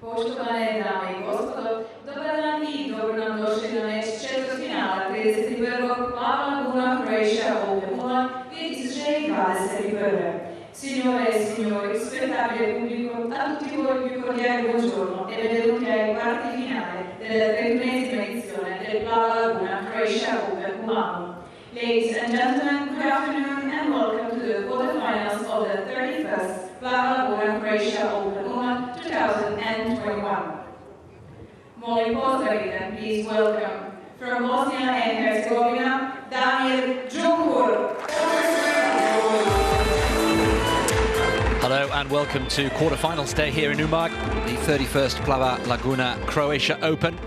Poštovane dame I gospodo, dobar dan I dobro nam došli na meč četvrtfinala 31. Plava Laguna Croatia Open Umag 2021. Signore e signori, spettabile pubblico, a tutti voi più cordiale buongiorno e benvenuti ai quarti finale della 31esima edizione del Plava Laguna Croatia Open Umag. Ladies and gentlemen, good afternoon and welcome to the quarterfinals of the 31st Plava Laguna Croatia Open Umag 2021. Molim pozdravite, please welcome from Bosnia and Herzegovina, Damir Dzumhur. Hello and welcome to quarterfinals day here in Umag, the 31st Plava Laguna Croatia Open.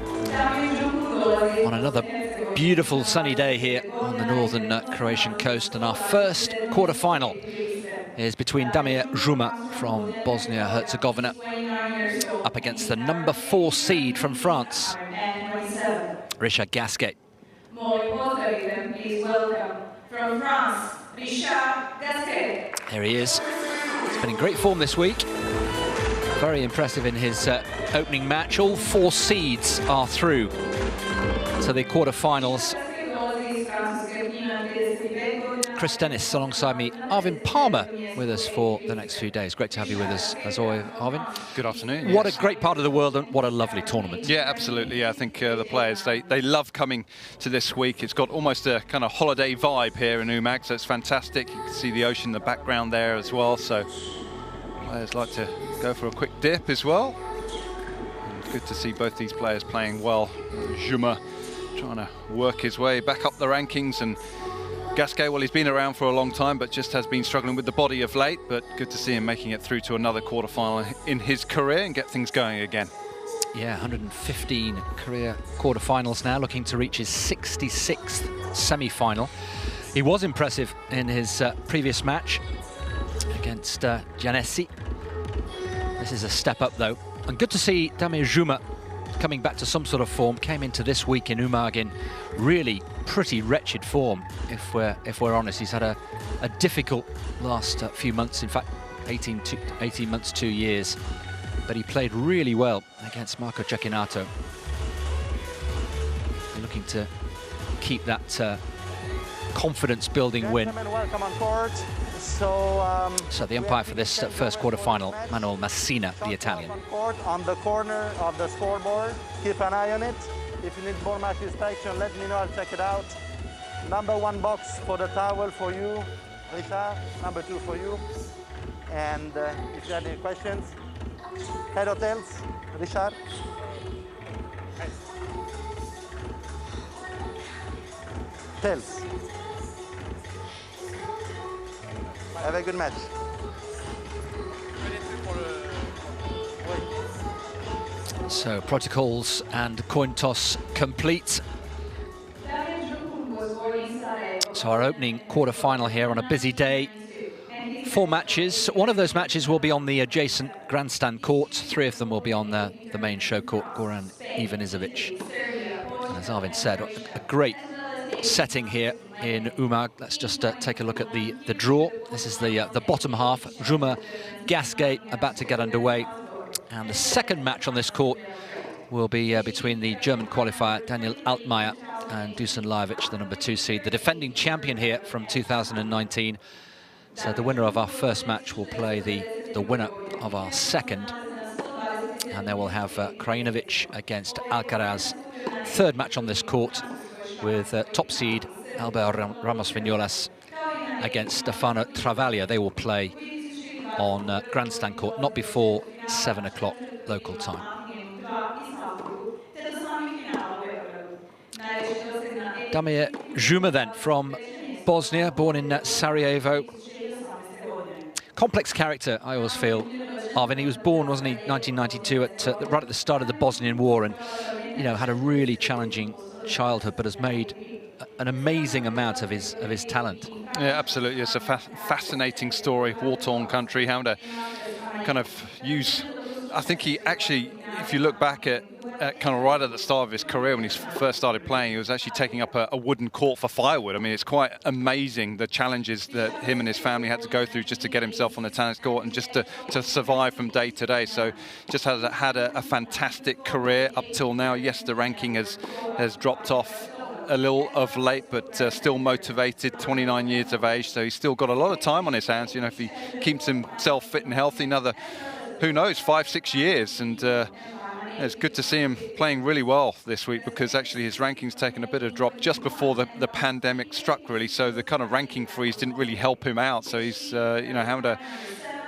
On another beautiful sunny day here on the northern Croatian coast, and our first quarterfinal is between Damir from Bosnia-Herzegovina up against the number 4 seed from France, Richard Gasquet. Please welcome from France, Richard Gasquet. There he is. He's been in great form this week. Very impressive in his opening match. All 4 seeds are through to the quarterfinals. Chris Dennis alongside me, Arvin Palmer with us for the next few days. Great to have you with us as always, Arvin. Good afternoon. What yes. a great part of the world and what a lovely tournament. Yeah, absolutely. Yeah, I think the players, they love coming to this week. It's got almost a kind of holiday vibe here in Umag, so it's fantastic. You can see the ocean in the background there as well, so players like to go for a quick dip as well. And good to see both these players playing well. Dzumhur trying to work his way back up the rankings, and Gasquet, well, he's been around for a long time, but just has been struggling with the body of late. But good to see him making it through to another quarterfinal in his career and get things going again. Yeah, 115 career quarterfinals now, looking to reach his 66th semi-final. He was impressive in his previous match against Janesi. This is a step up, though. And good to see Damir coming back to some sort of form. Came into this week in Umag in really pretty wretched form, if we're honest. He's had a difficult last few months, in fact 18 months, 2 years, but he played really well against Marco Cecchinato. Looking to keep that confidence building win. Welcome on court. So the umpire for this first quarter-final, Manuel Massina, the Italian. On the corner of the scoreboard, keep an eye on it. If you need more match inspection, let me know, I'll check it out. Number 1 box for the towel for you, Richard. Number 2 for you. And if you have any questions, head or tails, Richard. Tails. Have a good match. So protocols and coin toss complete. So our opening quarter-final here on a busy day. 4 matches. One of those matches will be on the adjacent grandstand court. 3 of them will be on the main show court, Goran Ivanisevic. And as Arvin said, a great setting here in Umag. Let's just take a look at the draw. This is the bottom half. Dzumhur, Gasquet about to get underway. And the second match on this court will be between the German qualifier Daniel Altmaier and Dusan Lajovic, the number 2 seed, the defending champion here from 2019. So the winner of our first match will play the winner of our second. And then we'll have Krajinovic against Alcaraz. Third match on this court with top seed Albert Ramos Vignolas against Stefano Travaglia. They will play on grandstand court, not before 7 o'clock local time. Damir Dzumhur then, from Bosnia, born in Sarajevo. Complex character, I always feel, Arvin. He was born, wasn't he, 1992, right at the start of the Bosnian War, and had a really challenging childhood, but has made an amazing amount of his talent. Yeah, absolutely. It's a fascinating story. War-torn country, how to kind of use. I think he actually, if you look back at kind of right at the start of his career when he first started playing, he was actually taking up a wooden court for firewood. I mean, it's quite amazing the challenges that him and his family had to go through just to get himself on the tennis court and just to survive from day to day. So just has had a fantastic career up till now. Yes, the ranking has dropped off a little of late, but still motivated, 29 years of age, so he's still got a lot of time on his hands. You know, if he keeps himself fit and healthy, another, who knows, 5-6 years. And it's good to see him playing really well this week, because actually his ranking's taken a bit of drop just before the pandemic struck, really. So the kind of ranking freeze didn't really help him out. So he's you know, having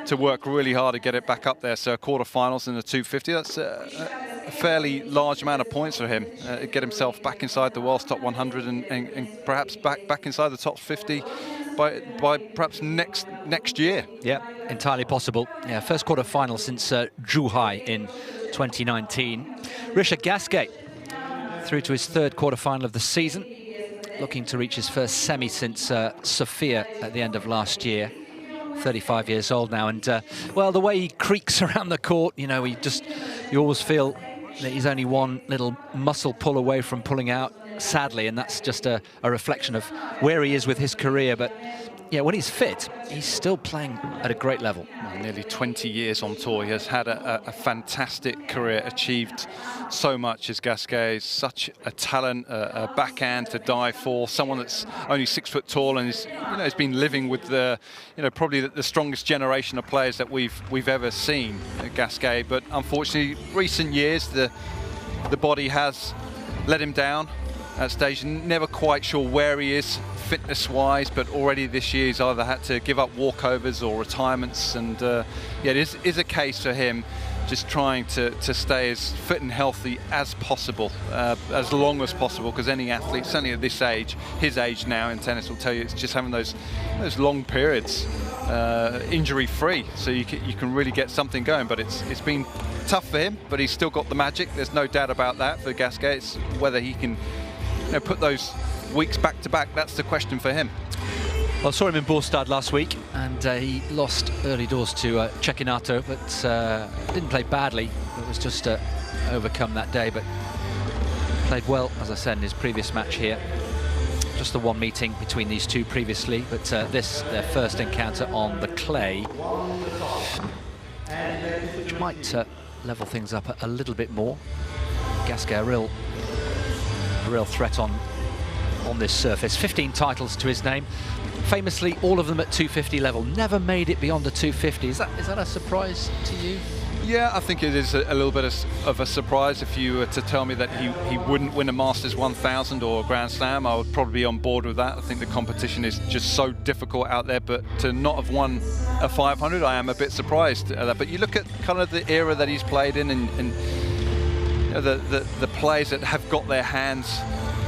to work really hard to get it back up there. So quarterfinals in the 250, that's a fairly large amount of points for him. Get himself back inside the world's top 100 and perhaps back inside the top 50 by perhaps next year. Yeah, entirely possible. Yeah, first quarter-final since Zhuhai in 2019. Richard Gasquet through to his third quarter-final of the season, looking to reach his first semi since Sofia at the end of last year. 35 years old now, and well, the way he creaks around the court, you know, you always feel that he's only one little muscle pull away from pulling out, sadly, and that's just a reflection of where he is with his career. But yeah, when he's fit, he's still playing at a great level. Well, nearly 20 years on tour. He has had a fantastic career, achieved so much as Gasquet. Such a talent, a backhand to die for, someone that's only 6 foot tall, and is, you know, has been living with the, you know, probably the strongest generation of players that we've ever seen, Gasquet. But unfortunately, recent years, the body has let him down at stage. Never quite sure where he is fitness-wise, but already this year he's either had to give up walkovers or retirements, and yeah, it is a case for him just trying to stay as fit and healthy as possible, as long as possible, because any athlete, certainly at this age, his age now in tennis, will tell you it's just having those long periods injury-free, so you can really get something going. But it's been tough for him, but he's still got the magic. There's no doubt about that for Gasquet. It's whether he can, you know, put those weeks back to back. That's the question for him. Well, I saw him in Båstad last week, and he lost early doors to Cecchinato, but didn't play badly. It was just overcome that day, but played well, as I said, in his previous match here. Just the one meeting between these two previously, but this, their first encounter on the clay, which might level things up a little bit more. Gasquet, a real threat on this surface. 15 titles to his name, famously all of them at 250 level. Never made it beyond the 250. Is that a surprise to you? Yeah, I think it is a little bit of a surprise. If you were to tell me that he wouldn't win a Masters 1000 or a Grand Slam, I would probably be on board with that. I think the competition is just so difficult out there, but to not have won a 500, I am a bit surprised at that. But you look at kind of the era that he's played in, and you know, the players that have got their hands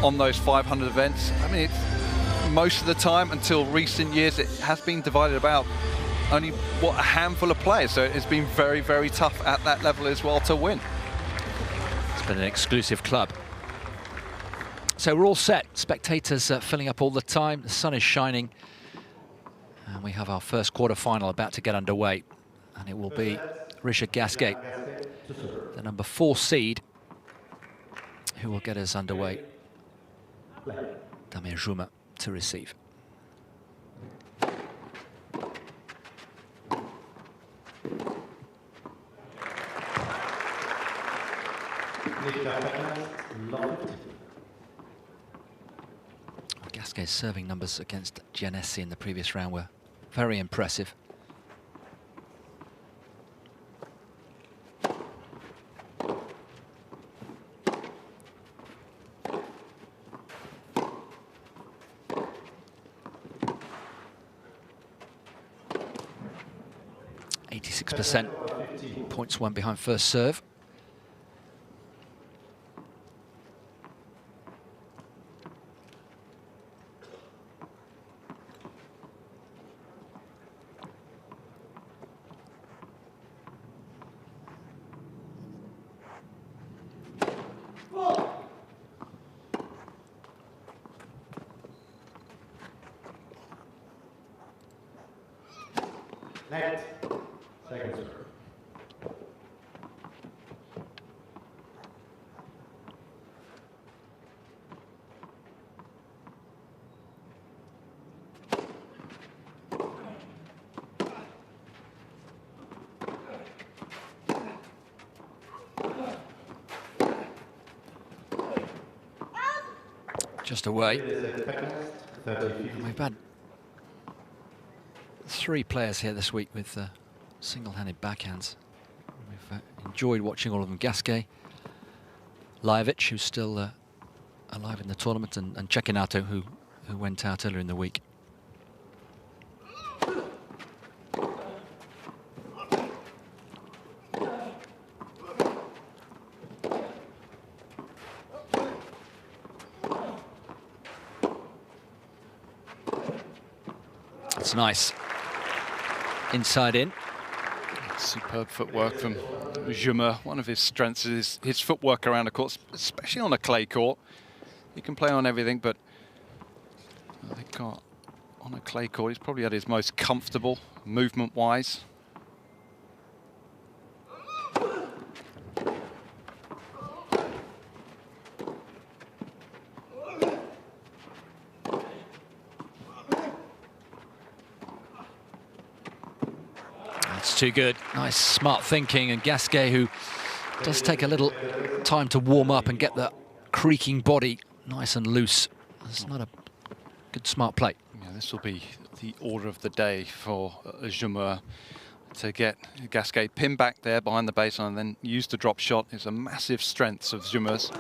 on those 500 events. I mean, it's, most of the time until recent years, it has been divided about only, what, a handful of players. So it's been very, very tough at that level as well to win. It's been an exclusive club. So we're all set. Spectators filling up all the time. The sun is shining. And we have our first quarter-final about to get underway. And it will be Richard Gasquet, the number 4 seed, who will get us underway. Damir Dzumhur to receive. Gasquet's serving numbers against Giannessi in the previous round were very impressive. Points won behind first serve. Next, second serve. just away. And we've had 3 players here this week with single-handed backhands. We've enjoyed watching all of them. Gasquet, Lajovic, who's still alive in the tournament, and Cecchinato, who went out earlier in the week. It's nice. Inside in. Superb footwork from Dzumhur. One of his strengths is his footwork around the court, especially on a clay court. He can play on everything, but I think on a clay court, he's probably at his most comfortable movement-wise. That's too good. Nice, smart thinking. And Gasquet, who does take a little time to warm up and get that creaking body nice and loose. It's not a good, smart play. Yeah, this will be the order of the day for Dzumhur, to get Gasquet pinned back there behind the baseline and then use the drop shot. It's a massive strength of Dzumhur's.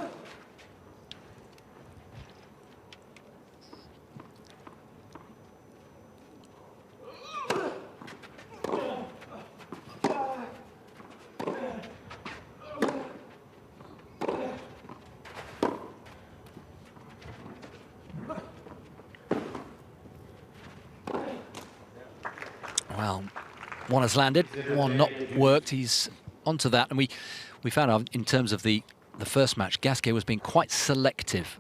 Well, one has landed, one not worked. He's onto that, and we found out in terms of the first match, Gasquet was being quite selective,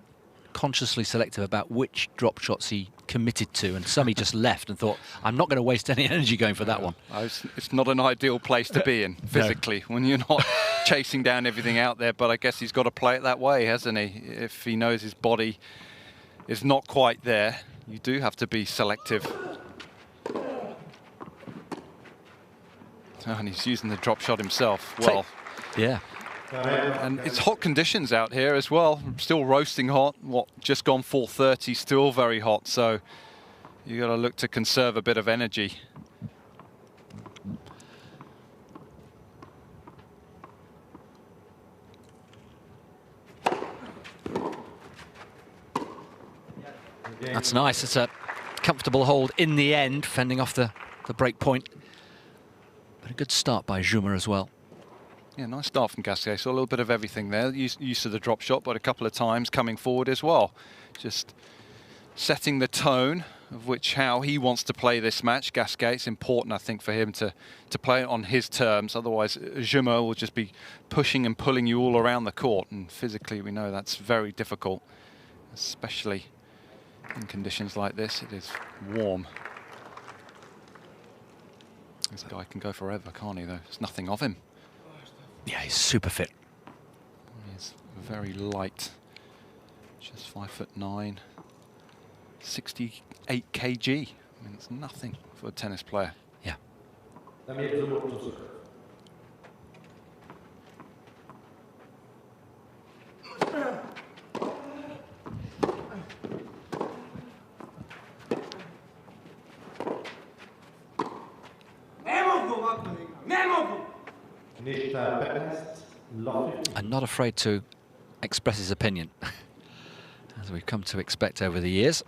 consciously selective about which drop shots he committed to, and some he just left and thought, I'm not going to waste any energy going for that one. It's not an ideal place to be in physically when you're not chasing down everything out there, but I guess he's got to play it that way, hasn't he? If he knows his body is not quite there, you do have to be selective. And he's using the drop shot himself well. Yeah. And it's hot conditions out here as well. Still roasting hot. What, just gone 4:30, still very hot. So you got to look to conserve a bit of energy. That's nice. It's a comfortable hold in the end, fending off the break point. But a good start by Dzumhur as well. Yeah, nice start from Gasquet. So a little bit of everything there. Used to the drop shot, but a couple of times coming forward as well. Just setting the tone of how he wants to play this match. Gasquet, it's important, I think, for him to play it on his terms. Otherwise, Dzumhur will just be pushing and pulling you all around the court. And physically, we know that's very difficult, especially in conditions like this. It is warm. This guy can go forever, can't he, though? There's nothing of him. Yeah, he's super fit. He's very light. Just 5'9", 68 kg. I mean, it's nothing for a tennis player. Yeah. And not afraid to express his opinion, as we've come to expect over the years.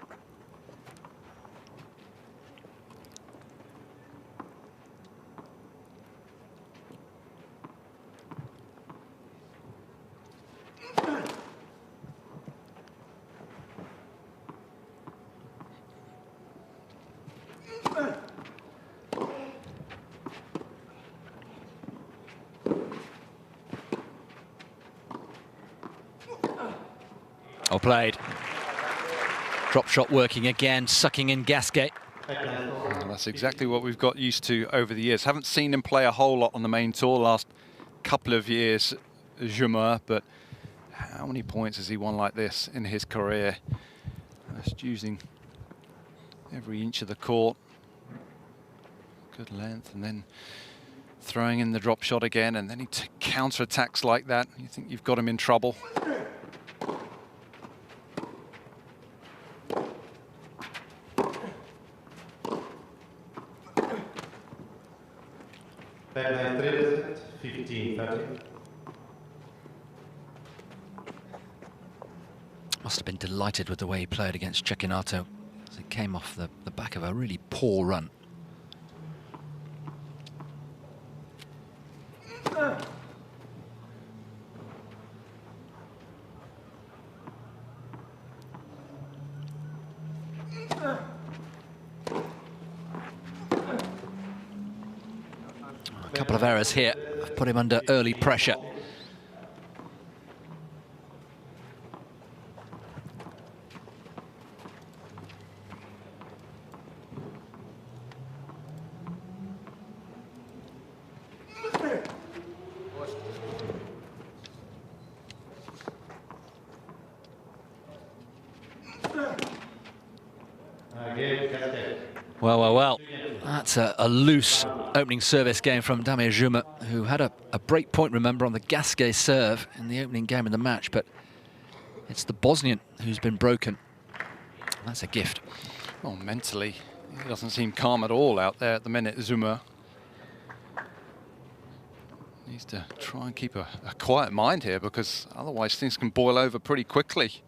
Well played. Drop shot working again, sucking in Gasquet. Well, that's exactly what we've got used to over the years. Haven't seen him play a whole lot on the main tour the last couple of years, Dzumhur, but how many points has he won like this in his career? Just using every inch of the court. Good length, and then throwing in the drop shot again, and then he counter-attacks like that. You think you've got him in trouble. 15-30. Must have been delighted with the way he played against Cecchinato, as it came off the back of a really poor run. A couple of errors here have put him under early pressure. Well. That's a loose opening service game from Damir Dzumhur, who had a break point, remember, on the Gasquet serve in the opening game of the match, but it's the Bosnian who's been broken. That's a gift. Well, mentally, he doesn't seem calm at all out there at the minute, Dzumhur. Needs to try and keep a quiet mind here, because otherwise things can boil over pretty quickly.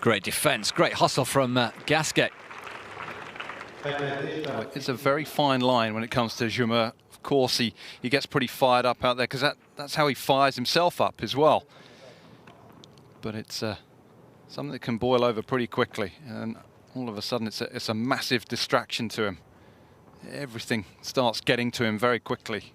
Great defence, great hustle from Gasquet. It's a very fine line when it comes to Dzumhur. Of course, he gets pretty fired up out there, because that's how he fires himself up as well. But it's something that can boil over pretty quickly, and all of a sudden it's a massive distraction to him. Everything starts getting to him very quickly.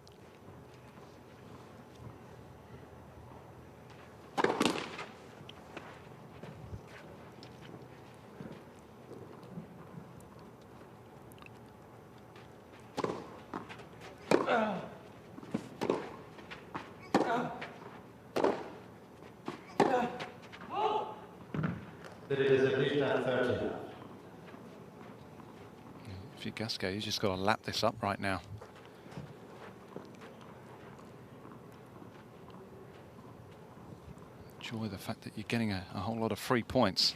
If you're Gasquet, you just got to lap this up right now. Enjoy the fact that you're getting a whole lot of free points.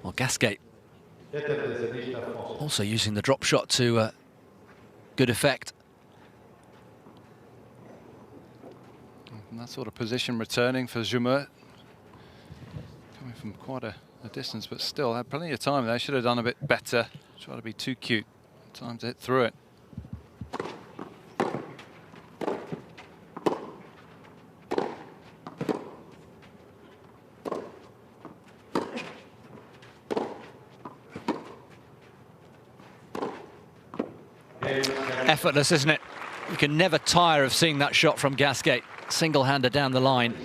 Well, Gasquet also using the drop shot to good effect. And that sort of position returning for Dzumhur. Coming from quite a distance, but still had plenty of time there. Should have done a bit better. Try to be too cute. Time to hit through it. Effortless, isn't it? You can never tire of seeing that shot from Gasquet. Single-hander down the line.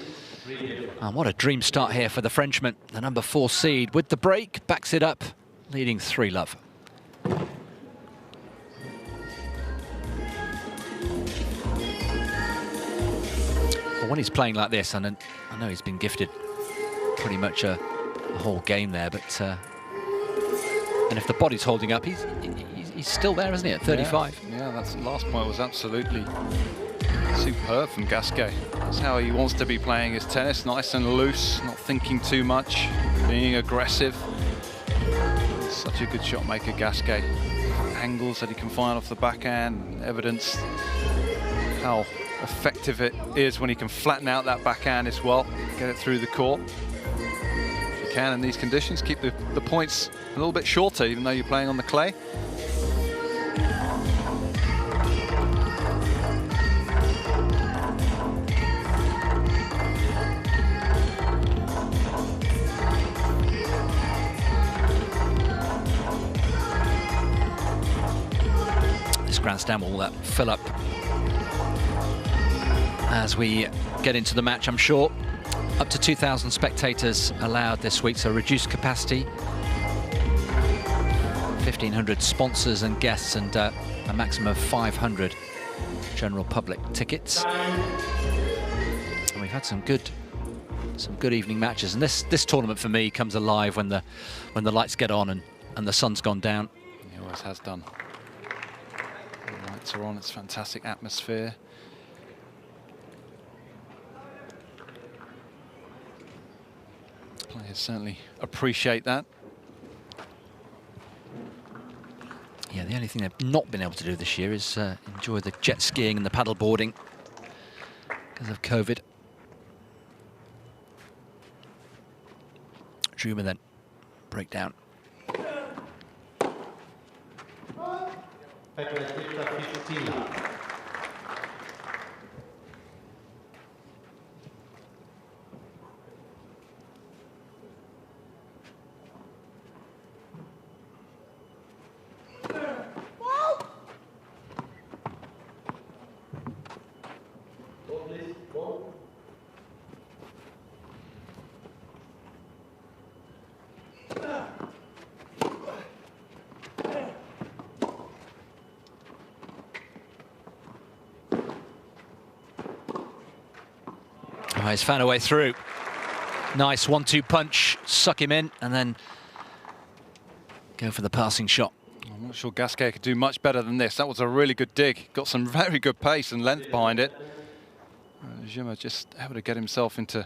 And what a dream start here for the Frenchman. The number 4 seed with the break, backs it up, leading 3-love. Well, when he's playing like this, and I know he's been gifted pretty much a whole game there, but and if the body's holding up, he's still there, isn't he, at 35? Yeah, that last point was absolutely superb from Gasquet. That's how he wants to be playing his tennis, nice and loose, not thinking too much, being aggressive. He's such a good shot maker, Gasquet. Angles that he can find off the backhand, evidence how effective it is when he can flatten out that backhand as well, get it through the court. If you can in these conditions, keep the points a little bit shorter, even though you're playing on the clay. This grandstand will fill up as we get into the match, I'm sure. Up to 2,000 spectators allowed this week, so reduced capacity. 1,500 sponsors and guests, and a maximum of 500 general public tickets. And we've had some good evening matches, and this tournament for me comes alive when the lights get on and the sun's gone down. It always has done. The lights are on, it's fantastic atmosphere. Players certainly appreciate that. Yeah, the only thing they've not been able to do this year is enjoy the jet skiing and the paddle boarding because of COVID. Dzumhur then breakdown. Oh, he's found a way through. Nice 1-2 punch, suck him in, and then go for the passing shot. I'm not sure Gasquet could do much better than this. That was a really good dig. Got some very good pace and length behind it. Dzumhur just able to get himself into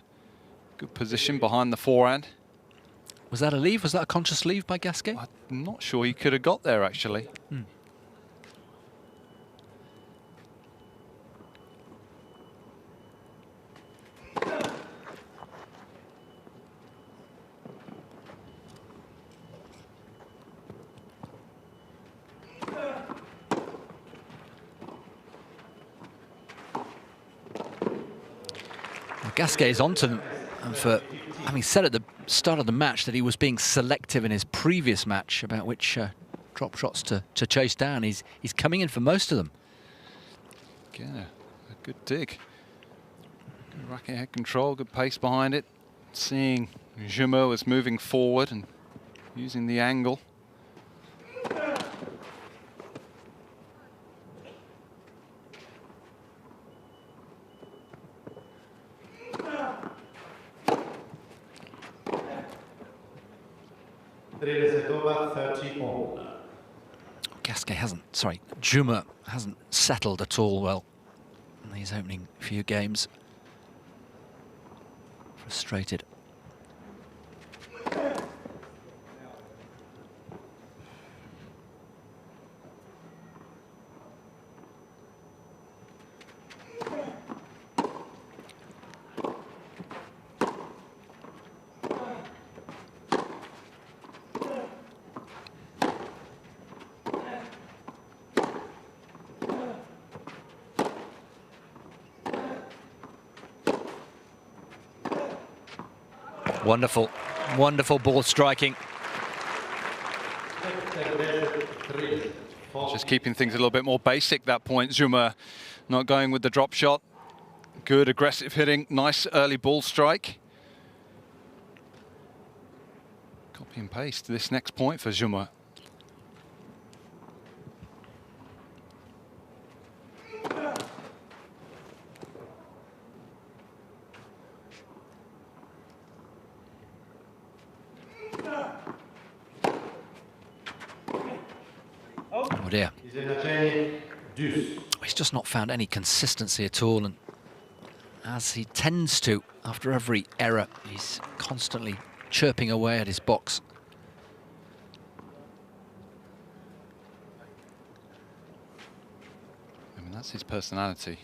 good position behind the forehand. Was that a leave? Was that a conscious leave by Gasquet? I'm not sure he could have got there, actually. Gasquet is onto them, and for having said at the start of the match that he was being selective in his previous match about which drop shots to chase down. He's coming in for most of them. Again, a good dig. Good racket head control, good pace behind it. Seeing Dzumhur was moving forward and using the angle. Dzumhur hasn't settled at all well in these opening few games. Frustrated. Wonderful, wonderful ball striking. Just keeping things a little bit more basic that point. Dzumhur not going with the drop shot. Good aggressive hitting, nice early ball strike. Copy and paste this next point for Dzumhur. Oh dear. He's just not found any consistency at all, and as he tends to after every error, he's constantly chirping away at his box. I mean, that's his personality.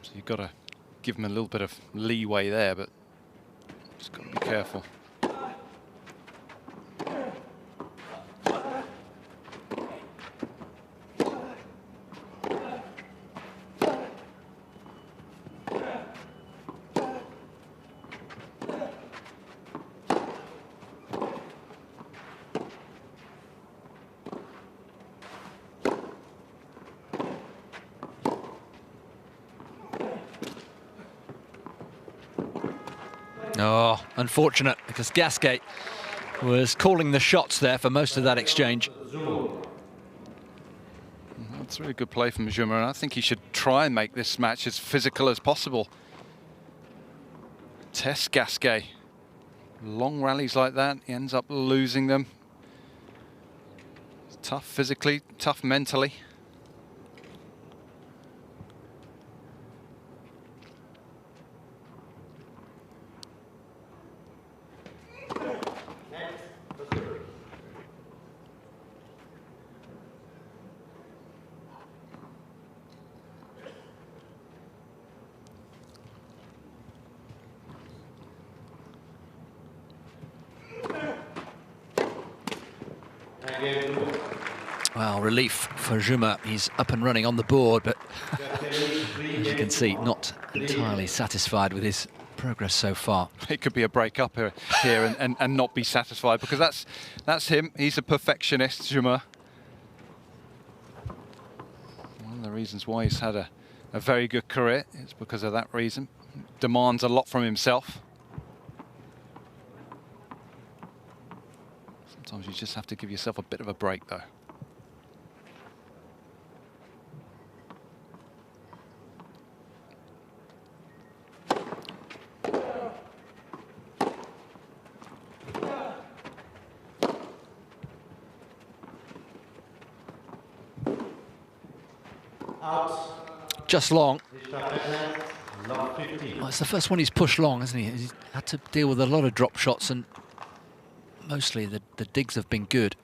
So you've got to give him a little bit of leeway there, but just got to be careful. Oh, unfortunate, because Gasquet was calling the shots there for most of that exchange. That's really good play from Dzumhur, and I think he should try and make this match as physical as possible. Test Gasquet. Long rallies like that, he ends up losing them. Tough physically, tough mentally. Well, relief for Dzumhur. He's up and running on the board, but as you can see, not entirely satisfied with his progress so far. It could be a break up here and not be satisfied, because that's him. He's a perfectionist, Dzumhur. One of the reasons why he's had a very good career is because of that reason. Demands a lot from himself. Sometimes you just have to give yourself a bit of a break, though. Just long. Well, it's the first one he's pushed long, hasn't he? He's had to deal with a lot of drop shots, and mostly the digs have been good.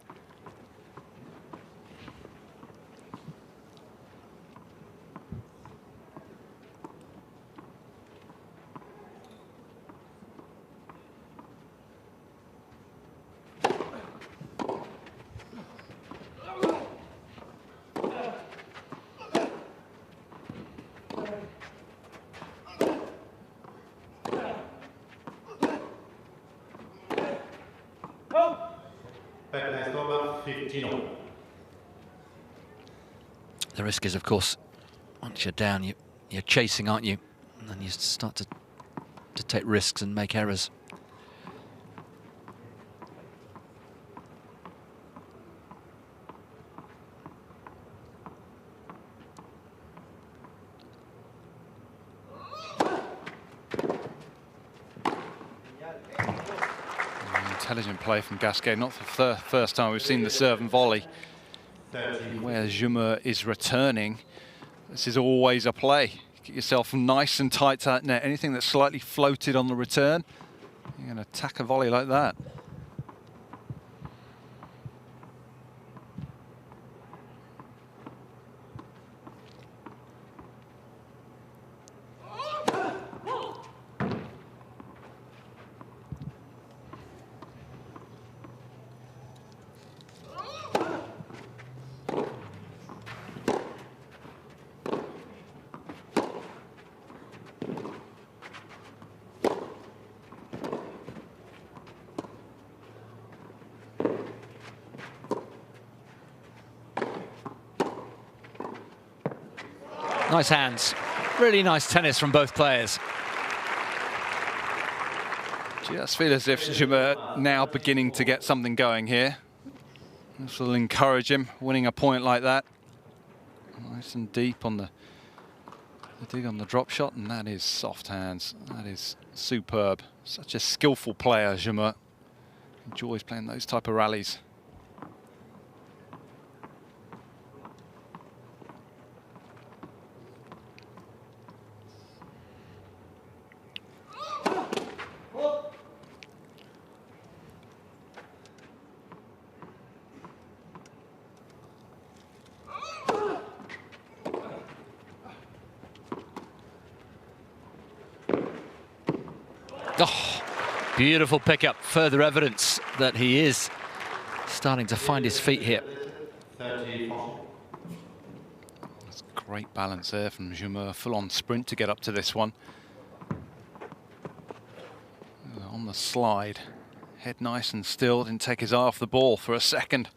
The risk is, of course, once you're down, you're chasing, aren't you? And then you start to take risks and make errors. Intelligent play from Gasquet. Not the first time we've seen the serve and volley where Dzumhur is returning. This is always a play. Get yourself nice and tight to that net. Anything that's slightly floated on the return, you're going to attack a volley like that. Nice hands. Really nice tennis from both players. Just feel as if Dzumhur now beginning to get something going here. This will encourage him, winning a point like that. Nice and deep on the dig on the drop shot, and that is soft hands. That is superb. Such a skillful player, Dzumhur. Enjoys playing those type of rallies. Oh, beautiful pickup. Further evidence that he is starting to find his feet here. That's great balance there from Dzumhur. Full-on sprint to get up to this one. On the slide. Head nice and still. Didn't take his eye off the ball for a second.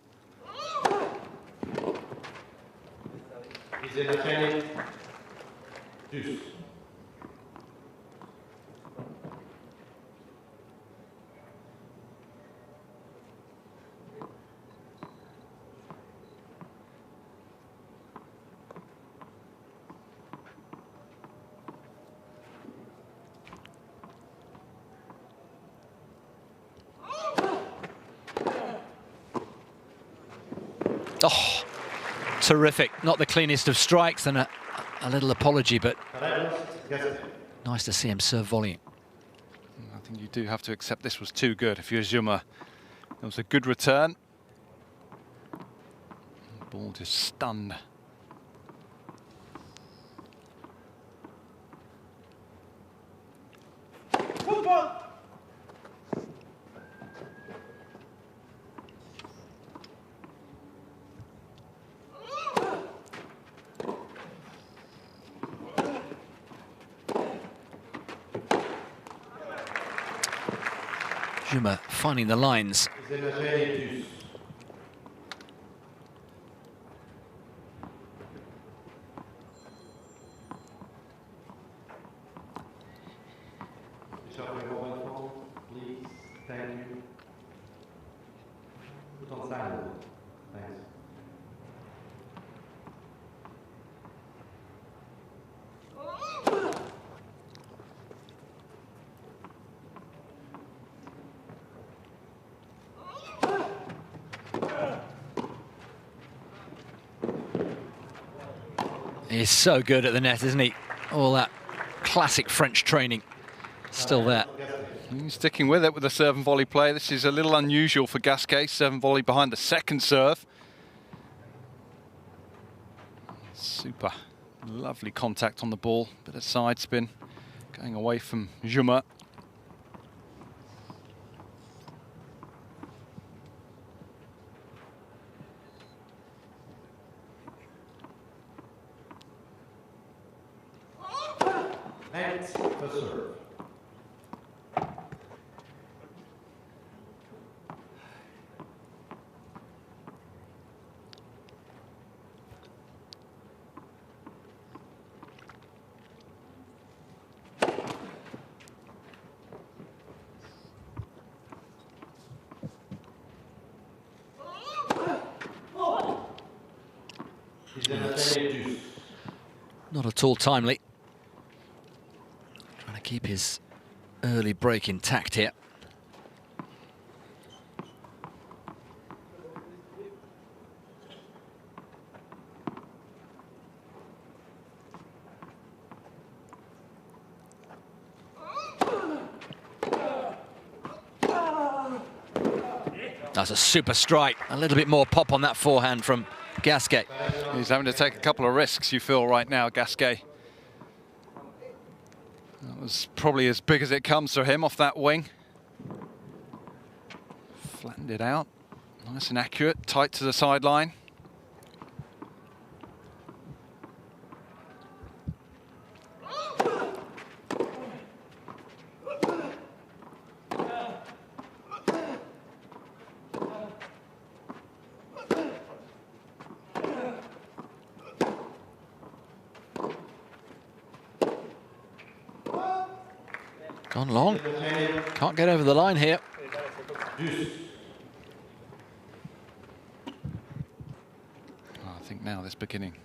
Oh, terrific. Not the cleanest of strikes, and a little apology, but nice to see him serve volleying. I think you do have to accept this was too good. If you're Dzumhur, it was a good return. The ball just stunned. Dzumhur finding the lines. He's so good at the net, isn't he? All that classic French training still there. He's sticking with it with the serve and volley play. This is a little unusual for Gasquet. Serve and volley behind the second serve. Super. Lovely contact on the ball. Bit of side spin going away from Dzumhur. Not at all timely. Trying to keep his early break intact here. That's a super strike. A little bit more pop on that forehand from Gasquet. He's having to take a couple of risks, you feel, right now, Gasquet. That was probably as big as it comes for him off that wing. Flattened it out. Nice and accurate, tight to the sideline. Gone long. Can't get over the line here. I think now this beginning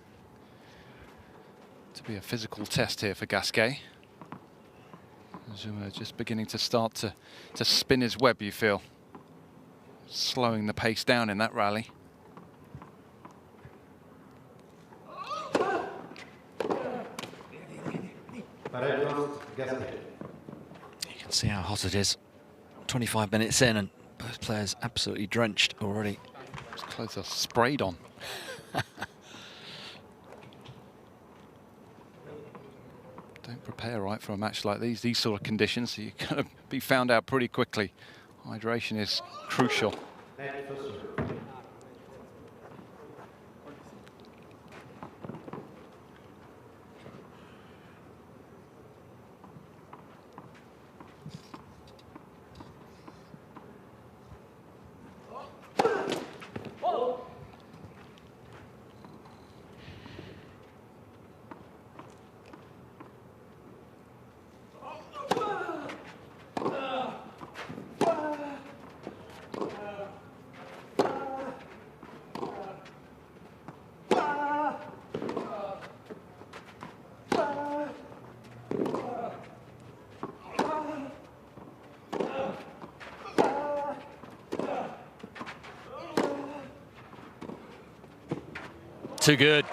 to be a physical test here for Gasquet. Dzumhur just beginning to start to spin his web, you feel. Slowing the pace down in that rally. You can see how hot it is. 25 minutes in and both players absolutely drenched already. His clothes are sprayed on. Don't prepare right for a match like these sort of conditions, so you're going to be found out pretty quickly. Hydration is crucial. too good.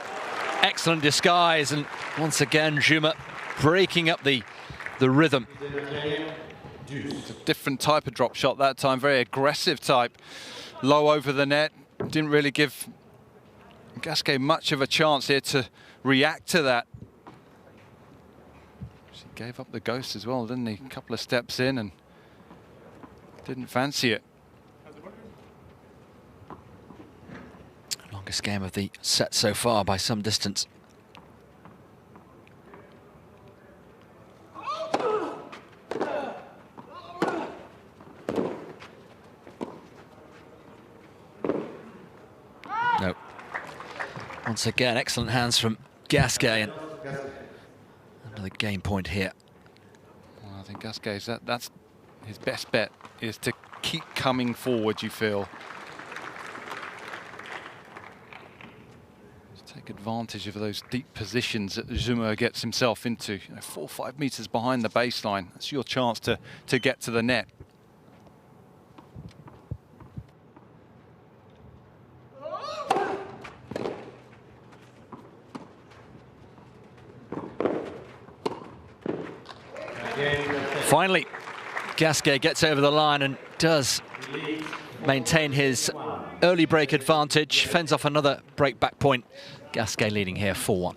Excellent disguise, and once again, Dzumhur breaking up the rhythm. It's a different type of drop shot that time, very aggressive type. Low over the net, didn't really give Gasquet much of a chance here to react to that. He gave up the ghost as well, didn't he? A couple of steps in and didn't fancy it. Longest game of the set so far by some distance. No. Once again, excellent hands from Gasquet, and another game point here. Well, I think Gasquet's that's his best bet, is to keep coming forward, you feel. Take advantage of those deep positions that Dzumhur gets himself into. You know, 4 or 5 meters behind the baseline. That's your chance to get to the net. Finally, Gasquet gets over the line and does maintain his early break advantage, fends off another break back point. Gasquet leading here 4-1.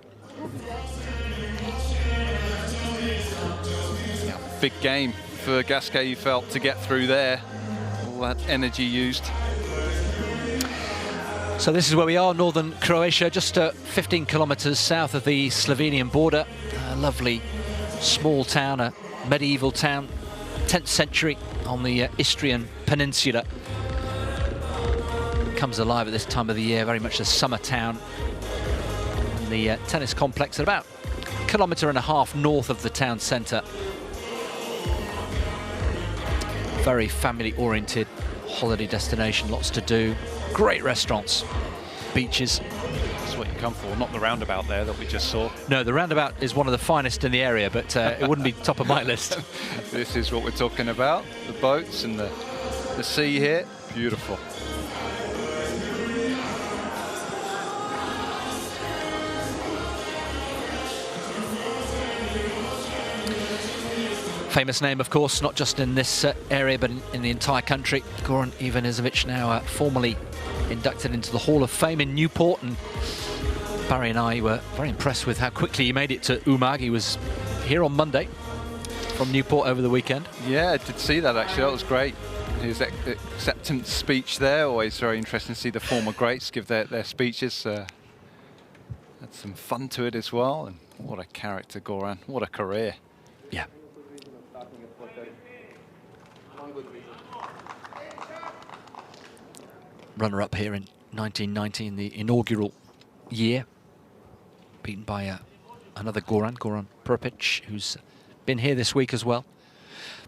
Yeah, big game for Gasquet, you felt, to get through there. All that energy used. So this is where we are, northern Croatia, just 15 kilometers south of the Slovenian border. A lovely small town, a medieval town, 10th century on the Istrian Peninsula. Comes alive at this time of the year, very much a summer town. And the tennis complex at about 1.5 kilometers north of the town centre. Very family-oriented holiday destination, lots to do, great restaurants, beaches. That's what you come for, not the roundabout there that we just saw. No, the roundabout is one of the finest in the area, but it wouldn't be top of my list. This is what we're talking about, the boats and the sea here, beautiful. Famous name, of course, not just in this area, but in the entire country. Goran Ivanisevic now formally inducted into the Hall of Fame in Newport, and Barry and I were very impressed with how quickly he made it to Umag. He was here on Monday from Newport over the weekend. Yeah, I did see that actually, that was great. His acceptance speech there, always very interesting to see the former greats give their speeches. Had some fun to it as well, and what a character, Goran, what a career. Yeah. Runner-up here in 1990 in the inaugural year, beaten by another Goran Prpic, who's been here this week as well.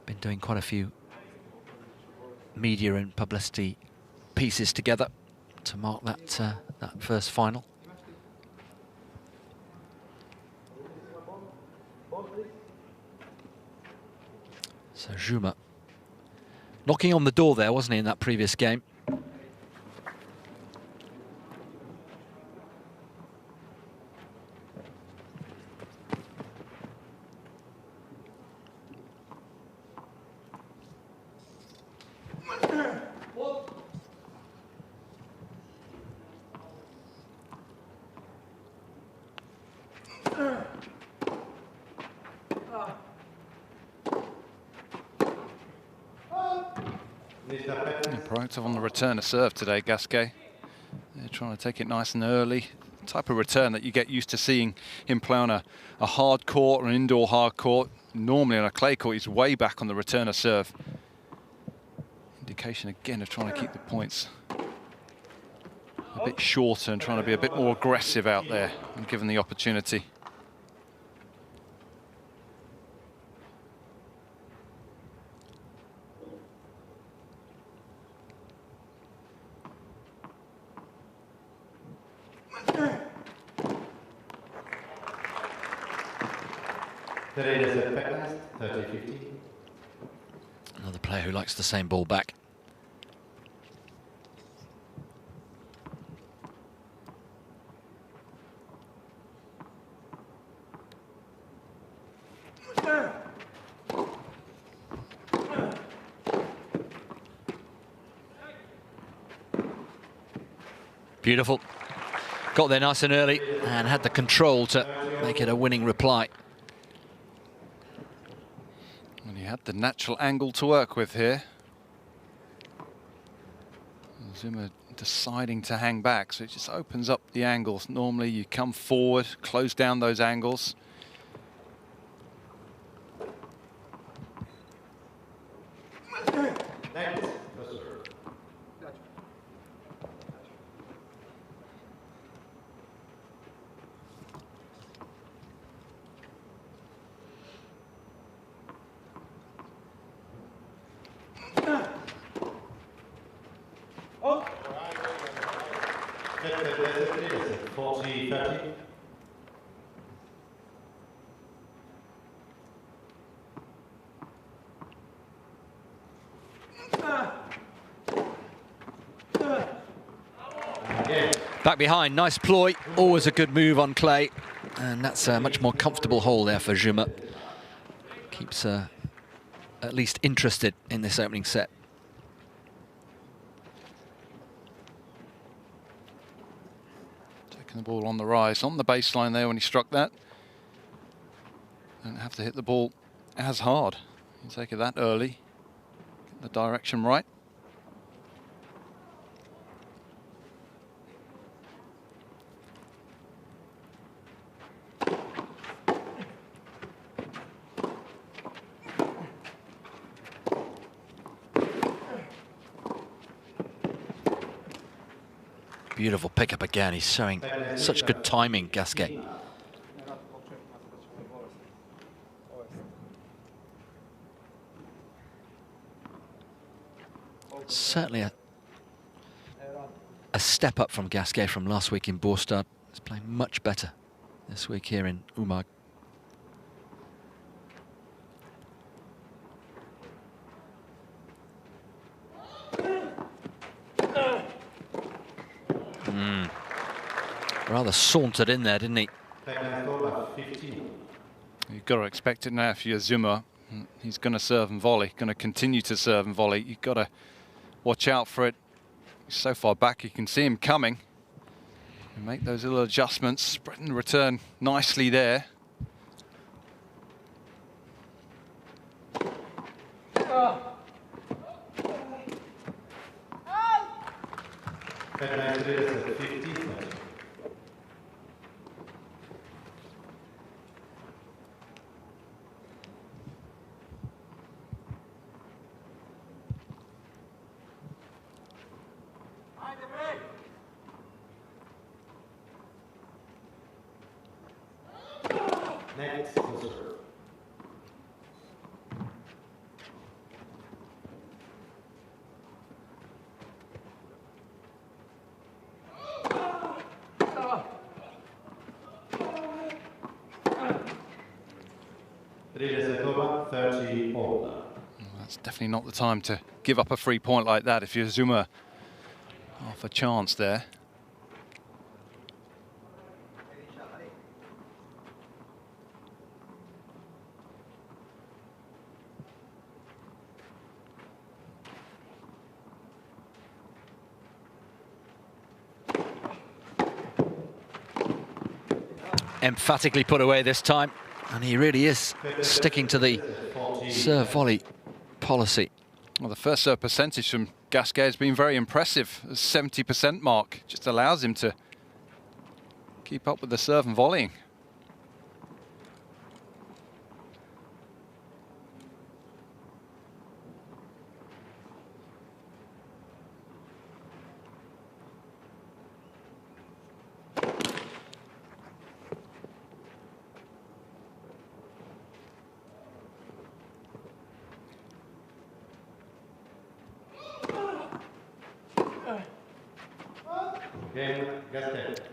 Been doing quite a few media and publicity pieces together to mark that first final. So Dzumhur knocking on the door there, wasn't he, in that previous game? Proactive on the return of serve today, Gasquet. They're trying to take it nice and early. Type of return that you get used to seeing him play on a hard court or an indoor hard court. Normally on a clay court, he's way back on the return of serve. Indication again of trying to keep the points a bit shorter and trying to be a bit more aggressive out there and given the opportunity. Another player who likes the same ball back. Beautiful. Got there nice and early and had the control to make it a winning reply. And he had the natural angle to work with here. Dzumhur deciding to hang back, so it just opens up the angles. Normally you come forward, close down those angles. Back behind, nice ploy, always a good move on clay. And that's a much more comfortable hole there for Dzumhur. Keeps at least interested in this opening set. Taking the ball on the rise, on the baseline there when he struck that. Don't have to hit the ball as hard. You take it that early, get the direction right. Beautiful pickup again. He's showing such good timing, Gasquet. Certainly a step up from Gasquet from last week in Båstad. He's playing much better this week here in Umag. Rather sauntered in there, didn't he? You've got to expect it now if you're Dzumhur. He's going to serve and volley, going to continue to serve and volley. You've got to watch out for it. He's so far back, you can see him coming. And make those little adjustments, spread and return nicely there. That's definitely not the time to give up a free point like that if you're Dzumhur. Half a chance there. Emphatically put away this time, and he really is sticking to the serve volley policy. Well, the first serve percentage from Gasquet has been very impressive. The 70% mark just allows him to keep up with the serve and volleying.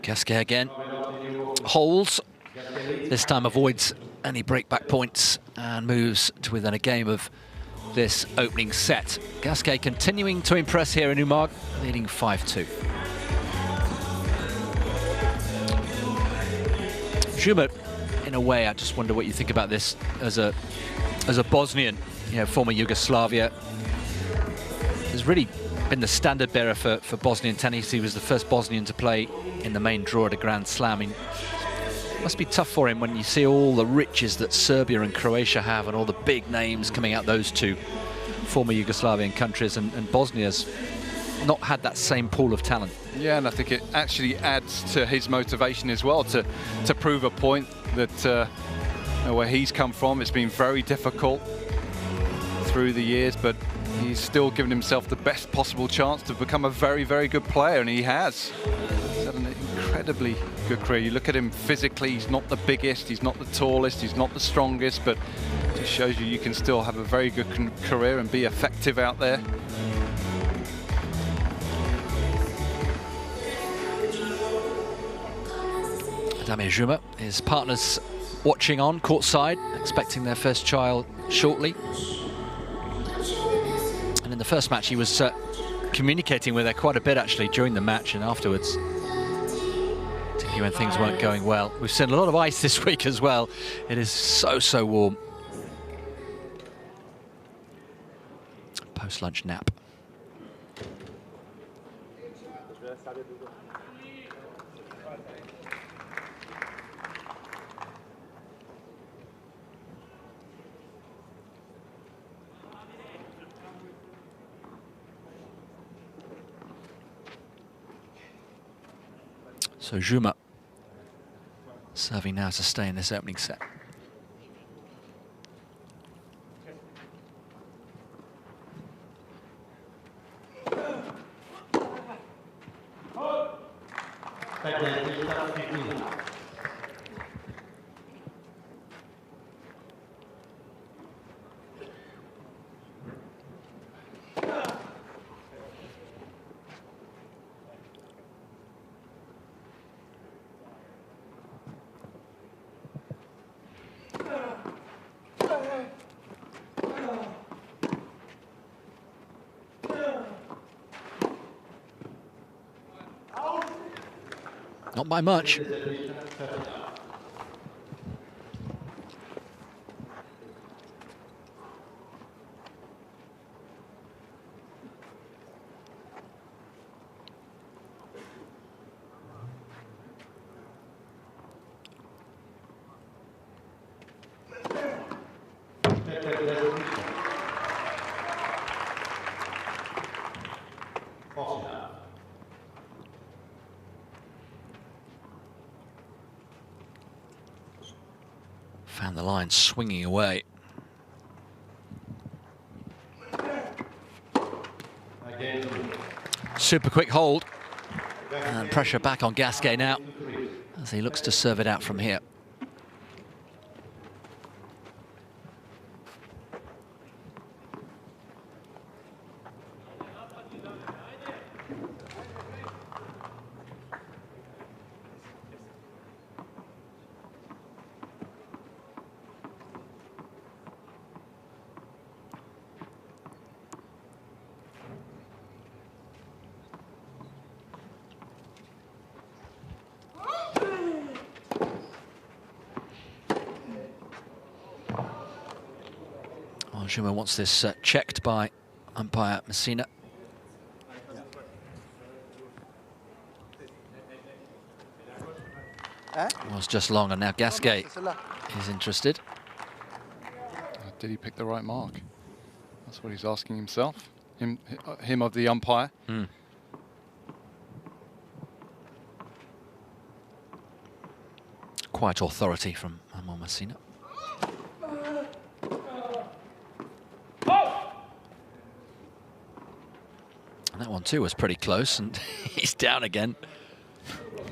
Gasquet again, holds, this time avoids any break-back points and moves to within a game of this opening set. Gasquet continuing to impress here in Umag, leading 5-2. Dzumhur, in a way, I just wonder what you think about this as a Bosnian, former Yugoslavia. Has really been the standard bearer for Bosnian tennis. He was the first Bosnian to play in the main draw at a Grand Slam. It must be tough for him when you see all the riches that Serbia and Croatia have and all the big names coming out those two former Yugoslavian countries, and Bosnia's not had that same pool of talent. Yeah, and I think it actually adds to his motivation as well to prove a point that where he's come from, it's been very difficult through the years, but he's still given himself the best possible chance to become a very, very good player, and he has. He's had an incredibly good career. You look at him physically, he's not the biggest, he's not the tallest, he's not the strongest, but it just shows you can still have a very good career and be effective out there. Damir Dzumhur, his partner's watching on courtside, expecting their first child shortly. And in the first match, he was communicating with her quite a bit, actually, during the match and afterwards, particularly when things weren't going well. We've seen a lot of ice this week as well. It is so warm. Post-lunch nap. So Dzumhur serving now to stay in this opening set. Not by much. Found the line swinging away. Super quick hold. And pressure back on Gasquet now, as he looks to serve it out from here. Dzumhur wants this checked by umpire Messina. Was just long, and now Gasquet is interested. Did he pick the right mark? That's what he's asking himself. Him of the umpire. Quite authority from Messina. And that one too was pretty close, and he's down again.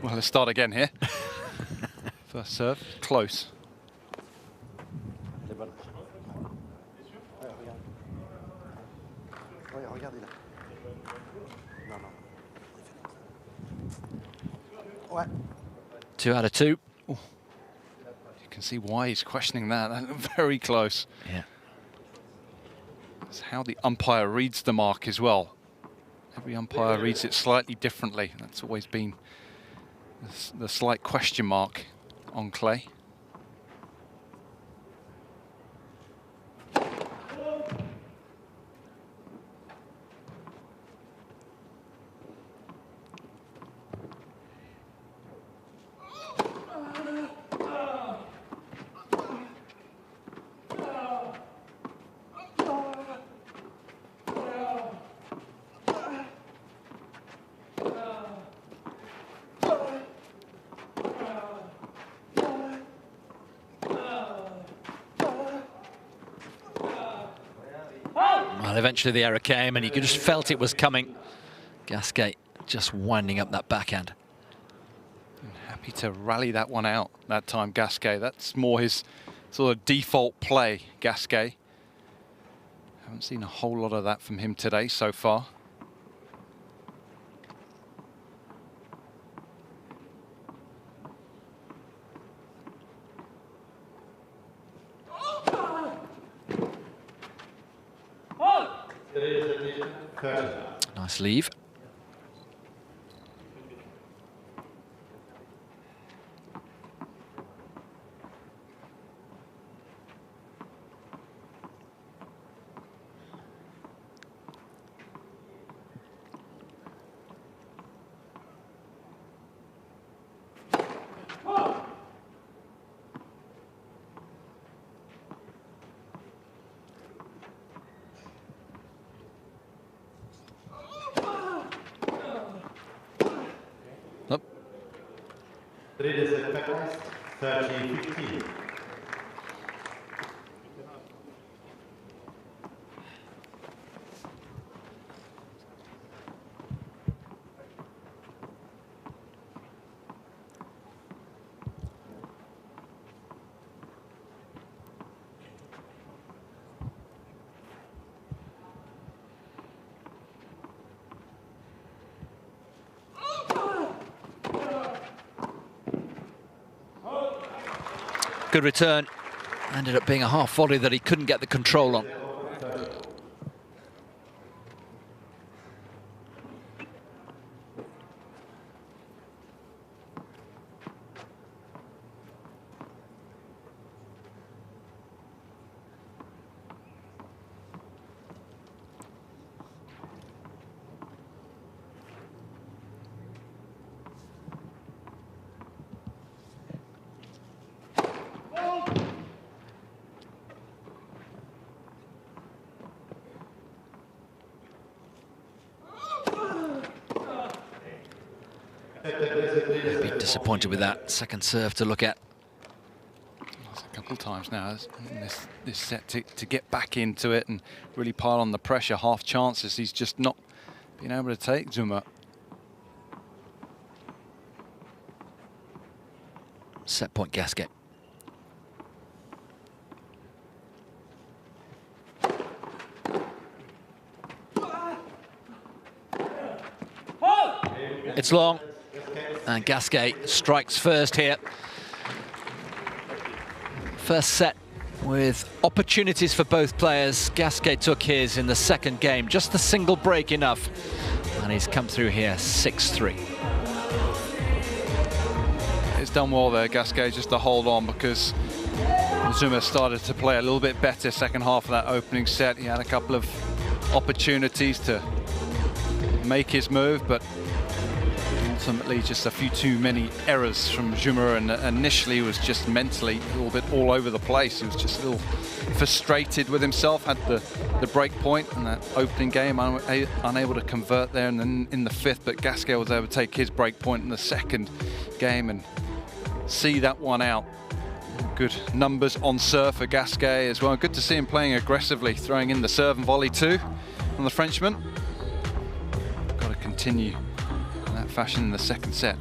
Well, let's start again here. First serve, close. Two out of two. Ooh. You can see why he's questioning that. Very close. Yeah. It's how the umpire reads the mark as well. Every umpire reads it slightly differently. That's always been the slight question mark on clay. And eventually the error came, and you just felt it was coming. Gasquet just winding up that backhand. Happy to rally that one out that time, Gasquet. That's more his sort of default play, Gasquet. Haven't seen a whole lot of that from him today so far. Nice leave. Nope. 30-15. Good return. Ended up being a half volley that he couldn't get the control on. A bit disappointed with that second serve to look at. A couple of times now in this set to get back into it and really pile on the pressure. Half chances he's just not been able to take, Dzumhur. Set point Gasquet. It's long, and Gasquet strikes first here. First set with opportunities for both players. Gasquet took his in the second game, just the single break enough, and he's come through here 6-3. It's done well there, Gasquet, just to hold on, because Dzumhur started to play a little bit better second half of that opening set. He had a couple of opportunities to make his move, but ultimately just a few too many errors from Dzumhur, and initially was just mentally a little bit all over the place. He was just a little frustrated with himself, had the break point in that opening game, unable to convert there, and then in the fifth, but Gasquet was able to take his break point in the second game and see that one out. Good numbers on serve for Gasquet as well. Good to see him playing aggressively, throwing in the serve and volley too on the Frenchman. Got to continue in that fashion in the second set.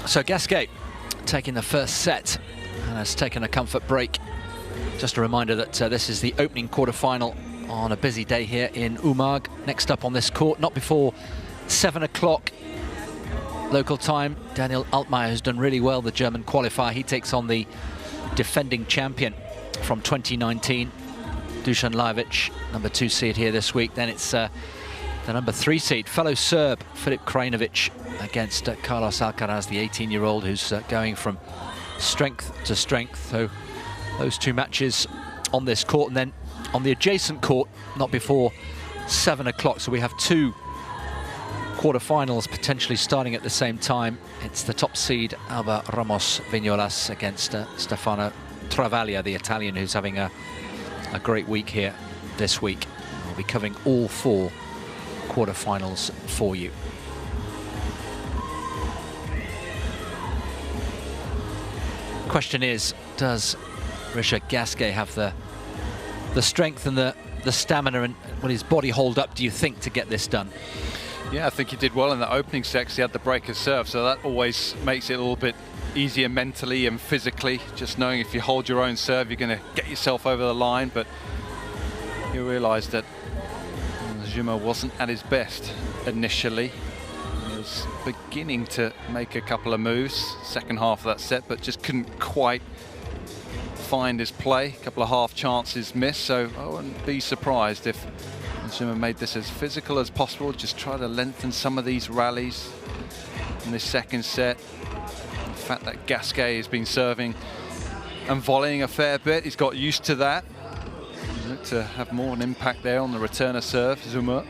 So Gasquet taking the first set and has taken a comfort break. Just a reminder that this is the opening quarter-final on a busy day here in Umag. Next up on this court, not before 7 o'clock local time, Daniel Altmaier has done really well, the German qualifier. He takes on the defending champion from 2019, Dusan Lajovic, number 2 seed here this week. Then it's the number 3 seed, fellow Serb, Filip Krajinovic, against Carlos Alcaraz, the 18-year-old who's going from strength to strength. So those 2 matches on this court, and then on the adjacent court, not before 7 o'clock. So we have 2 quarterfinals potentially starting at the same time. It's the top seed, Alba Ramos Vignolas, against Stefano Travaglia, the Italian, who's having a great week here this week. We'll be covering all 4 quarterfinals for you. Question is, does Richard Gasquet have the strength and the stamina, and will his body hold up, do you think, to get this done? Yeah, I think he did well in the opening set. He had the breaker serve, so that always makes it a little bit easier mentally and physically, just knowing if you hold your own serve, you're going to get yourself over the line. But you realise that Dzumhur wasn't at his best initially. He was beginning to make a couple of moves second half of that set, but just couldn't quite find his play. A couple of half chances missed, so I wouldn't be surprised if Dzumhur made this as physical as possible, just try to lengthen some of these rallies in this second set. The fact that Gasquet has been serving and volleying a fair bit, he's got used to that. To have more an impact there on the returner serve, Dzumhur.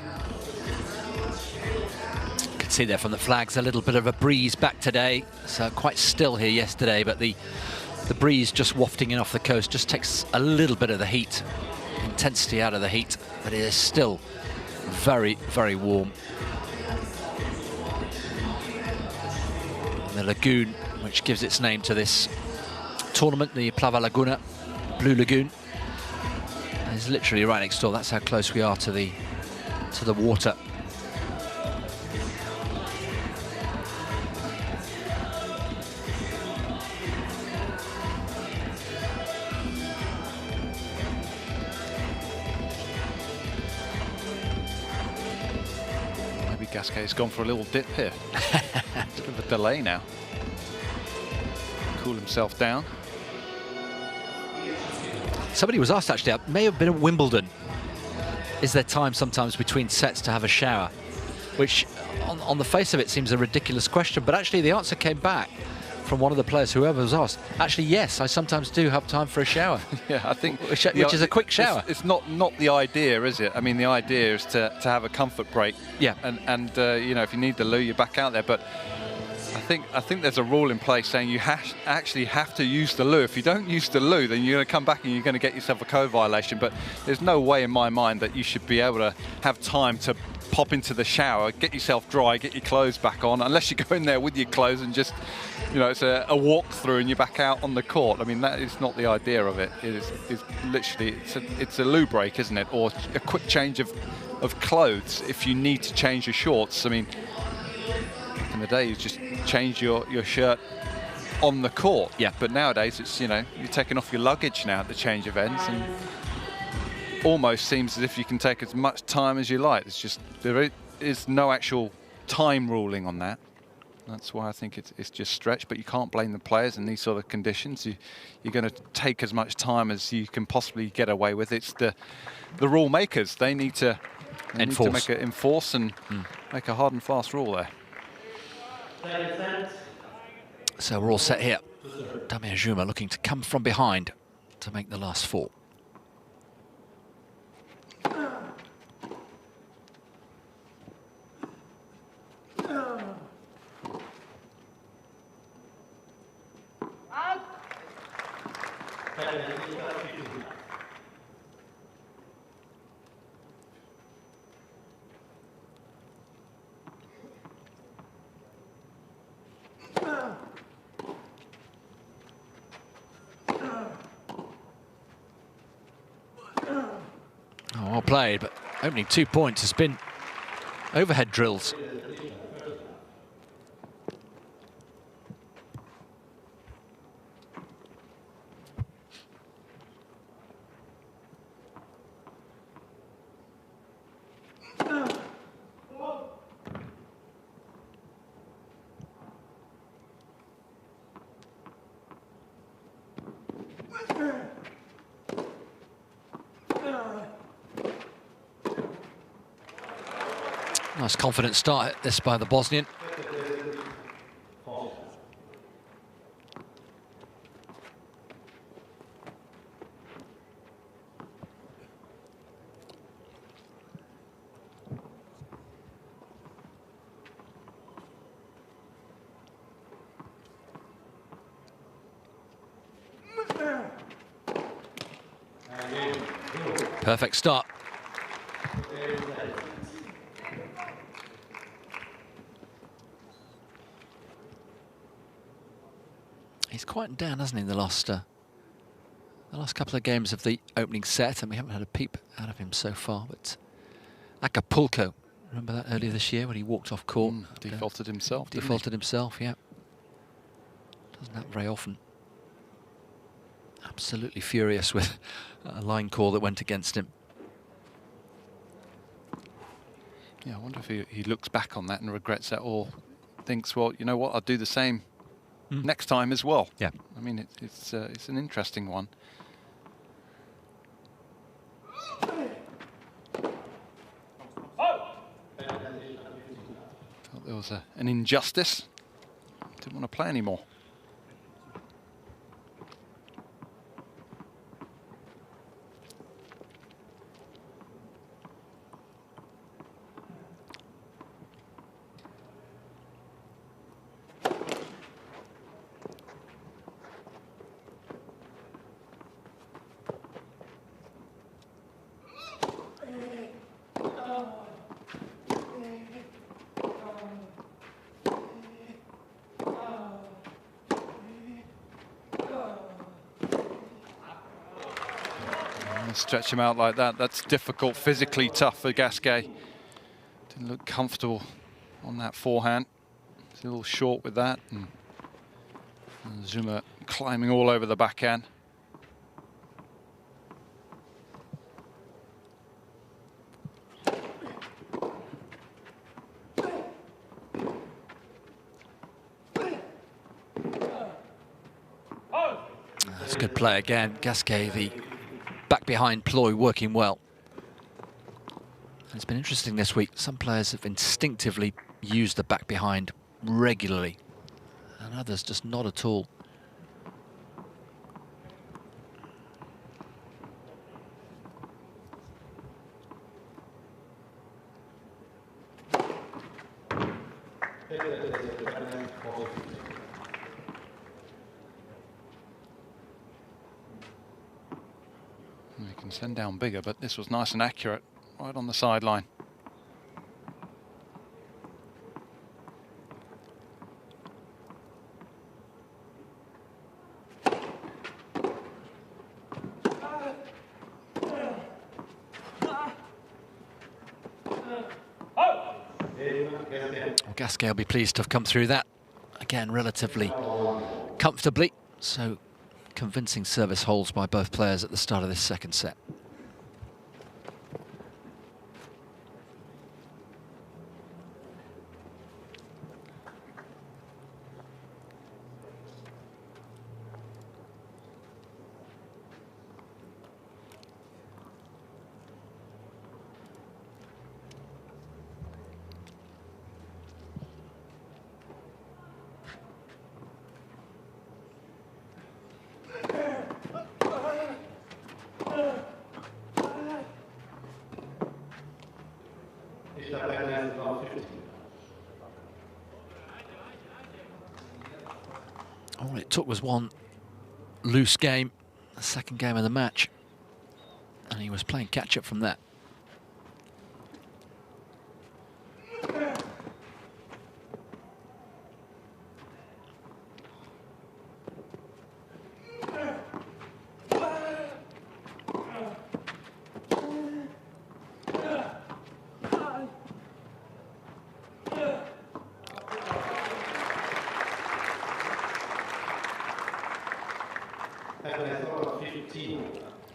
You can see there from the flags a little bit of a breeze back today. So quite still here yesterday, but the breeze just wafting in off the coast just takes a little bit of the heat, intensity out of the heat, but it is still very, very warm. And the lagoon, which gives its name to this tournament, the Plava Laguna, Blue Lagoon, is literally right next door. That's how close we are to the water. Maybe Gasquet's gone for a little dip here. Bit of a delay now. Cool himself down. Somebody was asked, actually, it may have been at Wimbledon, is there time sometimes between sets to have a shower? Which, on the face of it, seems a ridiculous question, but actually the answer came back from one of the players, whoever was asked. Actually, yes, I sometimes do have time for a shower. Yeah, I think... Which is a quick shower. It's not the idea, is it? I mean, the idea is to have a comfort break. Yeah. And you know, if you need the loo, you're back out there. But I think there's a rule in place saying you actually have to use the loo. If you don't use the loo, then you're going to come back and you're going to get yourself a code violation. But there's no way in my mind that you should be able to have time to pop into the shower, get yourself dry, get your clothes back on, unless you go in there with your clothes and just, you know, it's a walk through and you're back out on the court. I mean, that is not the idea of it. It's literally, it's a loo break, isn't it? Or a quick change of clothes if you need to change your shorts. I mean, in the day you just change your shirt on the court. Yeah. But nowadays it's, you know, you're taking off your luggage now at the change of ends, and almost seems as if you can take as much time as you like. It's just, there is no actual time ruling on that. That's why I think it's just stretched, but you can't blame the players in these sort of conditions. You're going to take as much time as you can possibly get away with. It's the rule makers. They need to enforce and make a hard and fast rule there. So we're all set here. Damir Dzumhur looking to come from behind to make the last 4. Oh, well played, but opening 2 points has been overhead drills. Nice confident start this by the Bosnian. Perfect start. He's quietened down, hasn't he, in the last couple of games of the opening set, and we haven't had a peep out of him so far. But Acapulco, remember that earlier this year when he walked off court? Defaulted himself. Defaulted himself, yeah. Doesn't happen very often. Absolutely furious with a line call that went against him. Yeah, I wonder if he looks back on that and regrets that, or thinks, well, you know what, I'll do the same next time as well. Yeah. I mean, it's an interesting one. Felt there was an injustice. Didn't want to play anymore. Stretch him out like that. That's difficult, physically tough for Gasquet. Didn't look comfortable on that forehand. He's a little short with that. And Dzumhur climbing all over the backhand. That's a good play again. Gasquet, the back behind ploy working well. And it's been interesting this week. Some players have instinctively used the back behind regularly, and others just not at all. You can send down bigger, but this was nice and accurate, right on the sideline. Gasquet will be pleased to have come through that. Again, relatively comfortably. So convincing service holds by both players at the start of this second set. All it took was one loose game, the second game of the match, and he was playing catch-up from that.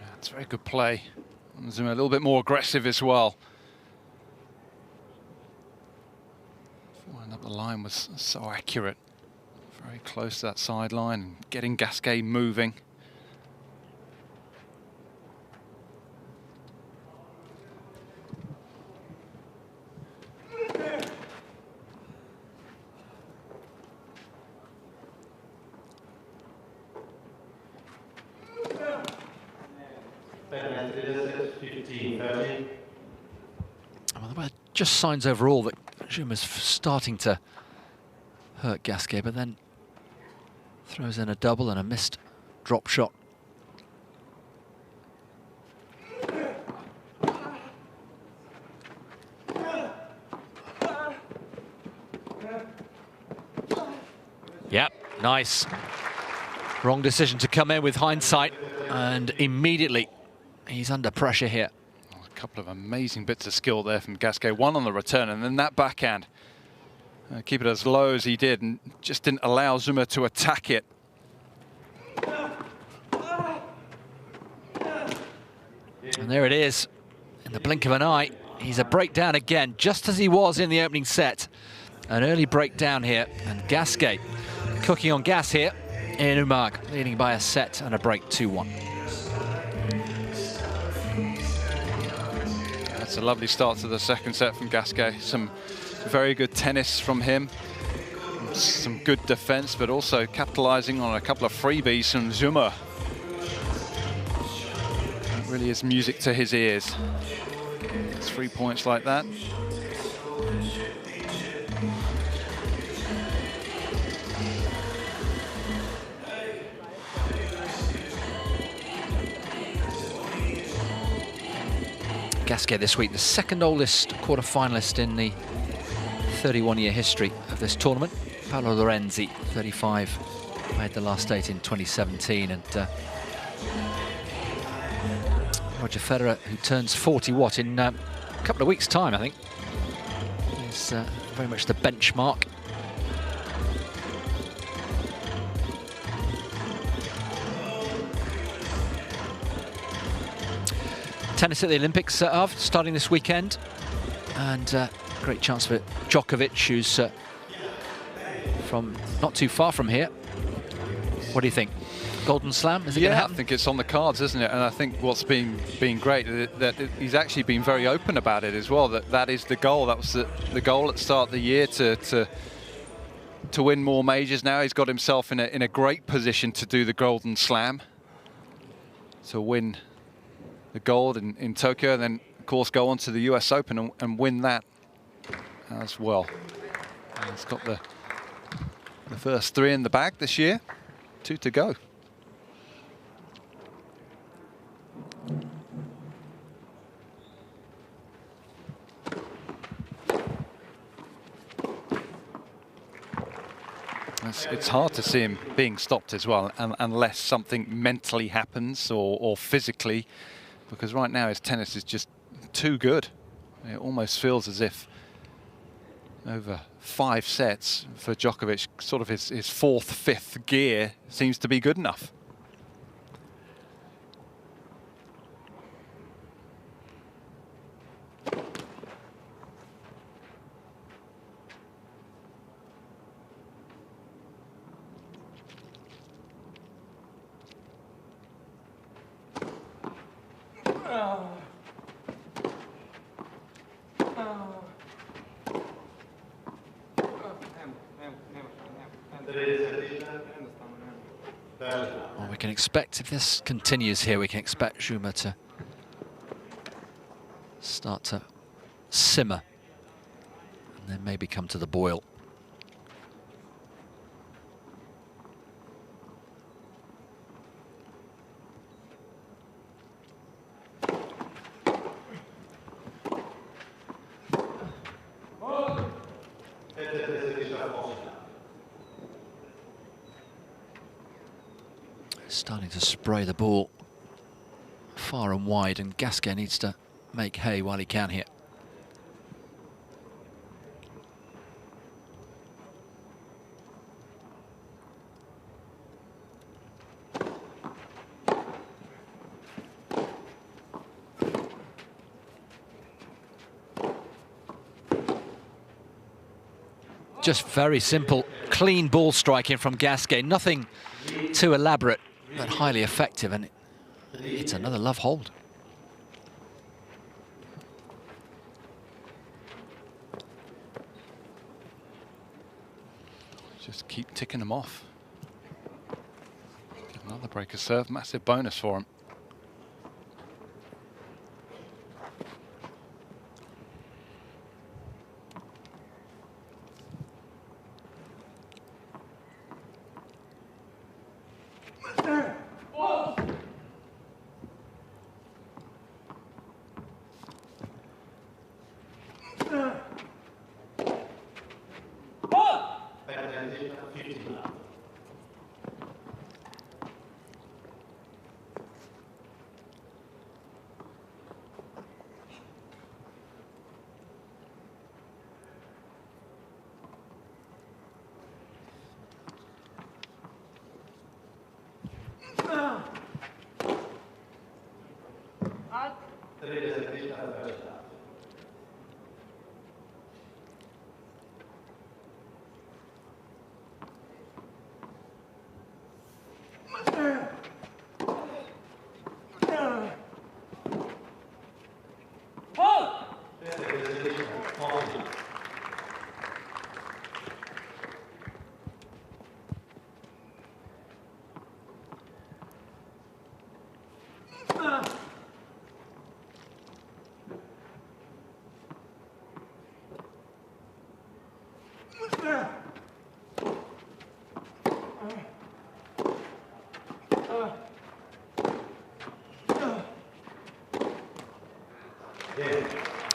That's very good play. Dzumhur a little bit more aggressive as well. Flying up the line was so accurate. Very close to that sideline and getting Gasquet moving. just signs overall that Dzumhur's starting to hurt Gasquet, but then throws in a double and a missed drop shot. Yep, nice. Wrong decision to come in with hindsight, and immediately he's under pressure here. A couple of amazing bits of skill there from Gasquet. One on the return, and then that backhand. Keep it as low as he did, and just didn't allow Dzumhur to attack it. And there it is. In the blink of an eye, he's a breakdown again, just as he was in the opening set. An early breakdown here, and Gasquet cooking on gas here in Umag, leading by a set and a break 2-1. That's a lovely start to the second set from Gasquet. Some very good tennis from him. Some good defense, but also capitalizing on a couple of freebies from Dzumhur. That really is music to his ears. 3 points like that. Gasquet this week, the second oldest quarter-finalist in the 31-year history of this tournament. Paolo Lorenzi, 35, made the last eight in 2017, and Roger Federer, who turns 40, in a couple of weeks' time, I think, is very much the benchmark. Tennis at the Olympics starting this weekend, and great chance for Djokovic, who's from not too far from here. What do you think? Golden Slam, is it going to happen? I think it's on the cards, isn't it? And I think what's been great that he's actually been very open about it as well. That is the goal. That was the goal at the start of the year to win more majors. Now he's got himself in a great position to do the Golden Slam, to win the gold in Tokyo, and then of course go on to the US Open and win that as well. And he's got the first three in the bag this year, 2 to go. It's hard to see him being stopped as well, unless something mentally happens or physically, because right now his tennis is just too good. It almost feels as if over 5 sets for Djokovic, sort of his fourth, fifth gear seems to be good enough. Well, we can expect, if this continues here, we can expect Dzumhur to start to simmer and then maybe come to the boil. Starting to spray the ball far and wide, and Gasquet needs to make hay while he can here. Just very simple, clean ball striking from Gasquet. Nothing too elaborate, but highly effective, and it's another love hold. Just keep ticking them off. Another breaker serve, massive bonus for him.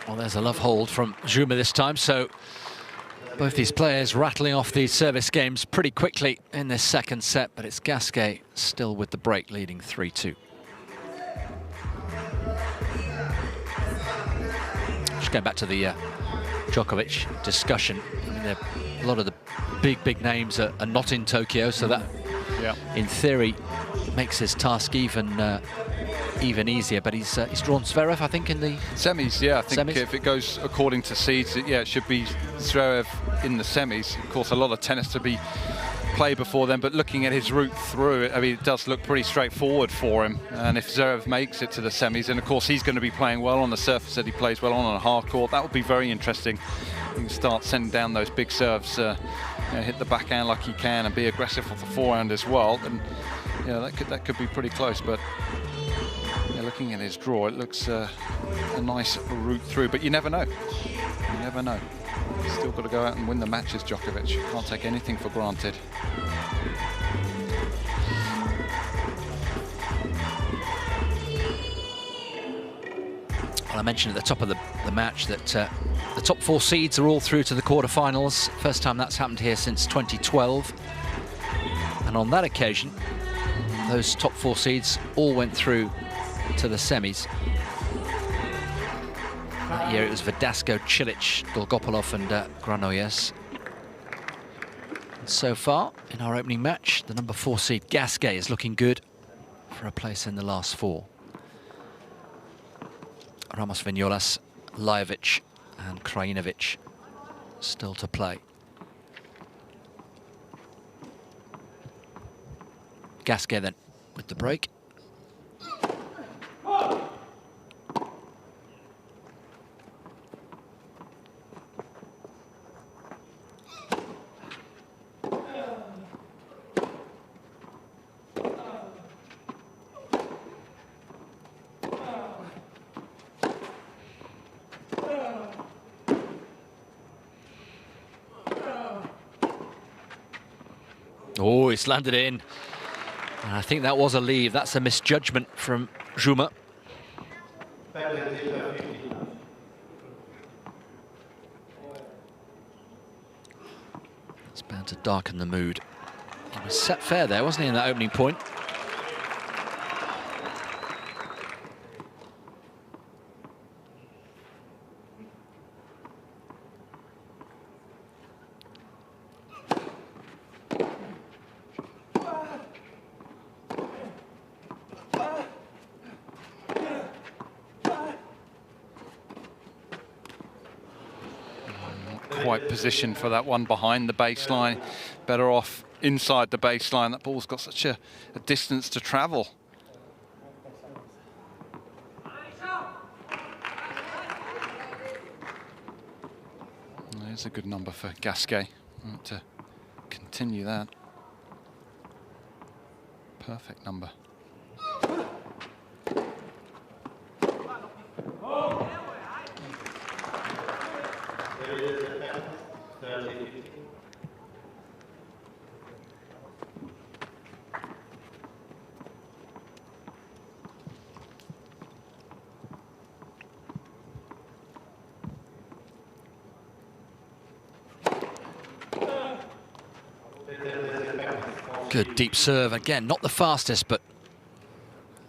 Well, there's a love hold from Dzumhur this time, so both these players rattling off these service games pretty quickly in this second set, but it's Gasquet still with the break, leading 3-2. Just going back to the Djokovic discussion, a lot of the big names are not in Tokyo, so that, in theory, makes his task even easier. But he's drawn Zverev, I think, in the semis. Yeah, I think semis. If it goes according to seeds, it should be Zverev in the semis. Of course, a lot of tennis to be played before then, but looking at his route through it, I mean, it does look pretty straightforward for him. And if Zverev makes it to the semis, and of course he's going to be playing well on the surface that he plays well on a hard court, that would be very interesting. He can start sending down those big serves, hit the backhand like he can, and be aggressive with the forehand as well. And that could be pretty close. But looking at his draw, it looks a nice route through. But you never know. You never know. He's still got to go out and win the matches, Djokovic. Can't take anything for granted. Well, I mentioned at the top of the match that the top 4 seeds are all through to the quarterfinals. First time that's happened here since 2012. And on that occasion, those top 4 seeds all went through to the semis. That year it was Verdasco, Cilic, Dolgopolov and Granollers. And so far, in our opening match, the number 4 seed Gasquet is looking good for a place in the last 4. Ramos Vignolas, Lajovic and Krajinovic still to play. Gasquet then with the break. Oh, it's landed in. And I think that was a leave. That's a misjudgment from Dzumhur. It's bound to darken the mood. He was set fair there, wasn't he, in that opening point? Quite positioned for that one behind the baseline. Better off inside the baseline. That ball's got such a distance to travel. There's a good number for Gasquet. To continue that. Perfect number. Good deep serve. Again, not the fastest, but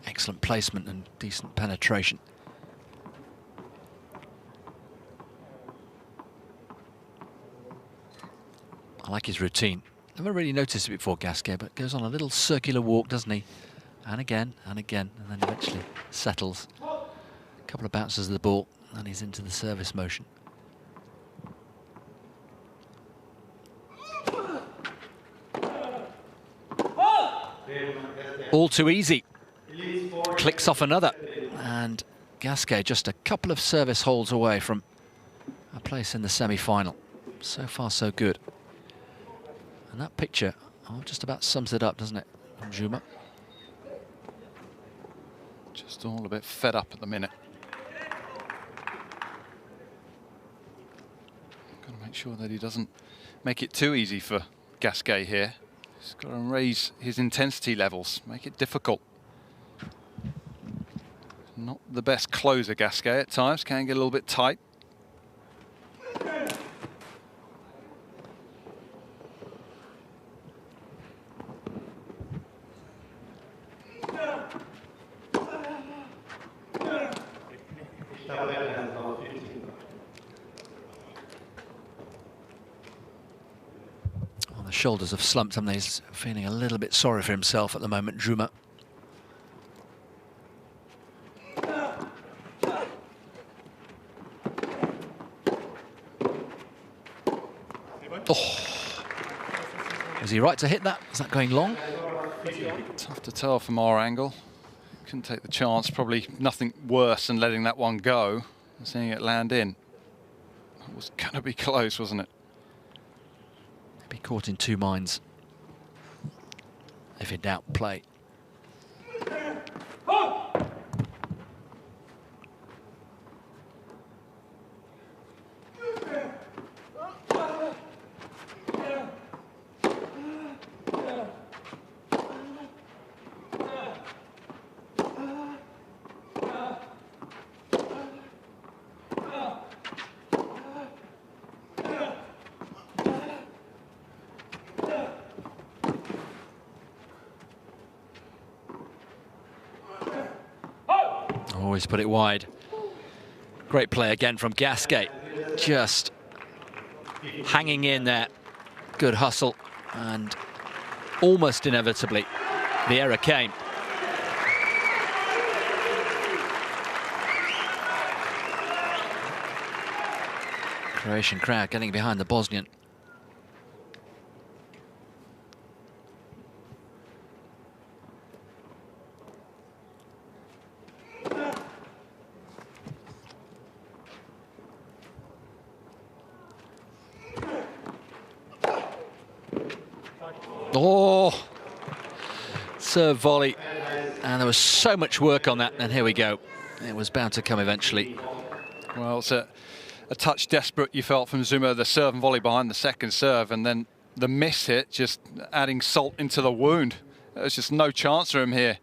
excellent placement and decent penetration. I like his routine. Never really noticed it before, Gasquet, but goes on a little circular walk, doesn't he? And again, and again, and then eventually settles. A couple of bounces of the ball, and he's into the service motion. All too easy. Clicks off another. And Gasquet just a couple of service holes away from a place in the semi-final. So far, so good. And that picture just about sums it up, doesn't it, Dzumhur? Just all a bit fed up at the minute. Got to make sure that he doesn't make it too easy for Gasquet here. He's got to raise his intensity levels, make it difficult. Not the best closer, Gasquet, at times, can get a little bit tight. The shoulders have slumped him. He's feeling a little bit sorry for himself at the moment, Dzumhur. Oh, was he right to hit that? Is that going long? Tough to tell from our angle. Couldn't take the chance. Probably nothing worse than letting that one go and seeing it land in. It was going to be close, wasn't it? Be caught in two minds. If in doubt, play. Always put it wide. Great play again from Gasquet. Just hanging in there. Good hustle. And almost inevitably, the error came. Croatian crowd getting behind the Bosnian. Oh, serve volley, and there was so much work on that, and here we go. It was bound to come eventually. Well, it's a touch desperate, you felt, from Dzumhur, the serve and volley behind the second serve, and then the miss hit, just adding salt into the wound. There's just no chance for him here.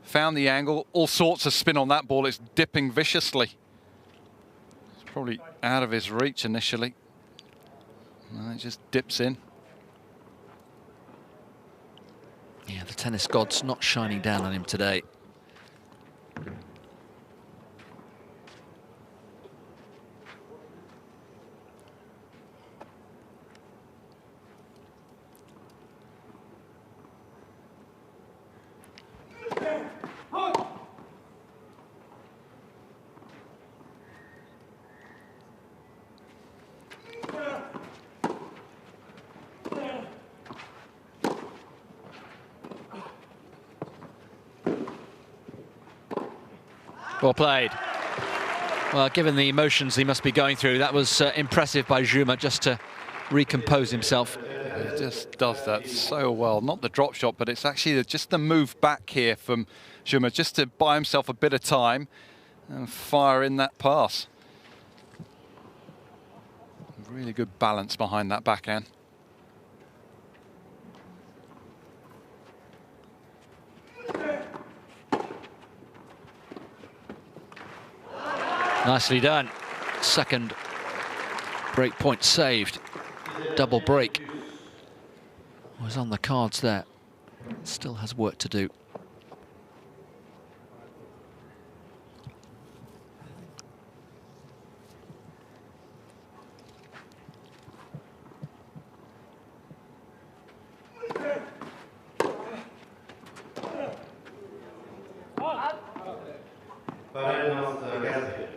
Found the angle, all sorts of spin on that ball, it's dipping viciously. It's probably out of his reach initially, and it just dips in. Yeah, the tennis god's not shining down on him today. Well played. Well, given the emotions he must be going through, that was impressive by Dzumhur just to recompose himself. He just does that so well. Not the drop shot, but it's actually just the move back here from Dzumhur, just to buy himself a bit of time and fire in that pass. Really good balance behind that backhand. Nicely done. Second break point saved. Double break was on the cards there. Still has work to do. Gasquet.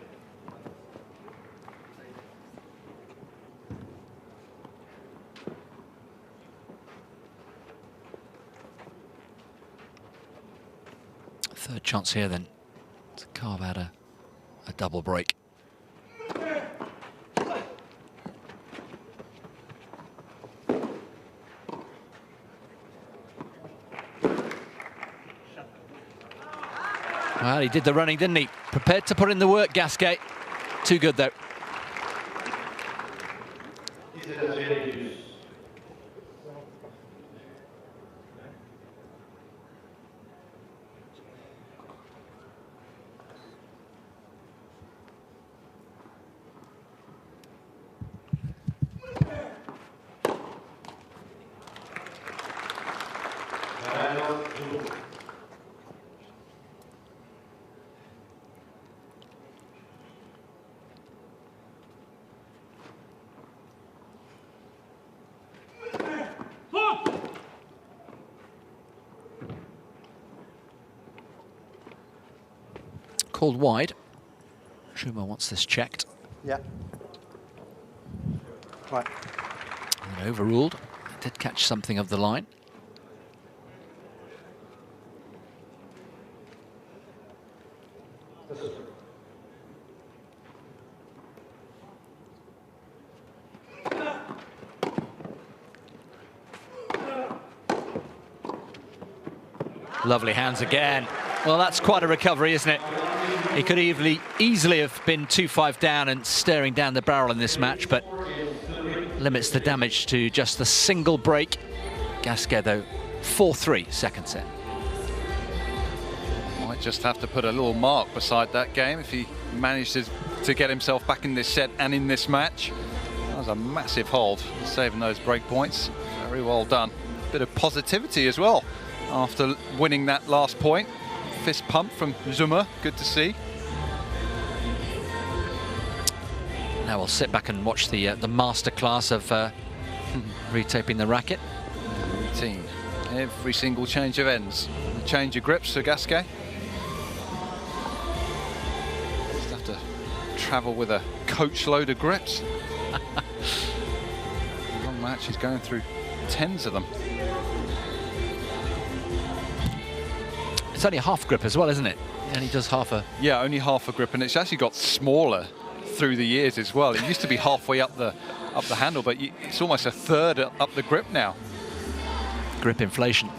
Third chance here then to carve out a double break. Well, he did the running, didn't he? Prepared to put in the work, Gasquet. Too good, though. Called wide. Dzumhur wants this checked. Yeah. Right. And overruled. Did catch something of the line. Lovely hands again. Well, that's quite a recovery, isn't it? He could easily have been 2-5 down and staring down the barrel in this match, but limits the damage to just the single break. Gasquet, though, 4-3, second set. Might just have to put a little mark beside that game if he manages to get himself back in this set and in this match. That was a massive hold, saving those break points. Very well done. Bit of positivity as well after winning that last point. Fist pump from Dzumhur, good to see. Now we'll sit back and watch the masterclass of retaping the racket. Routine. Every single change of ends. Change of grips for Gasquet. Just have to travel with a coach load of grips. Long match, he's going through 10s of them. It's only a half grip as well, isn't it? And he does half a... Yeah, only half a grip, and it's actually got smaller through the years as well. It used to be halfway up the handle, but it's almost a third up the grip now. Grip inflation.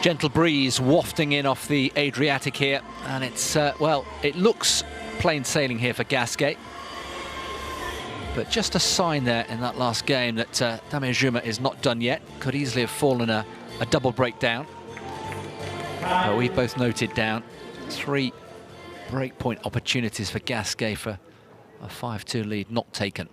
Gentle breeze wafting in off the Adriatic here, and it's, well, it looks plain sailing here for Gasquet. But just a sign there in that last game that Damir Dzumhur is not done yet. Could easily have fallen a double breakdown. But we both noted down 3 breakpoint opportunities for Gasquet for a 5-2 lead not taken.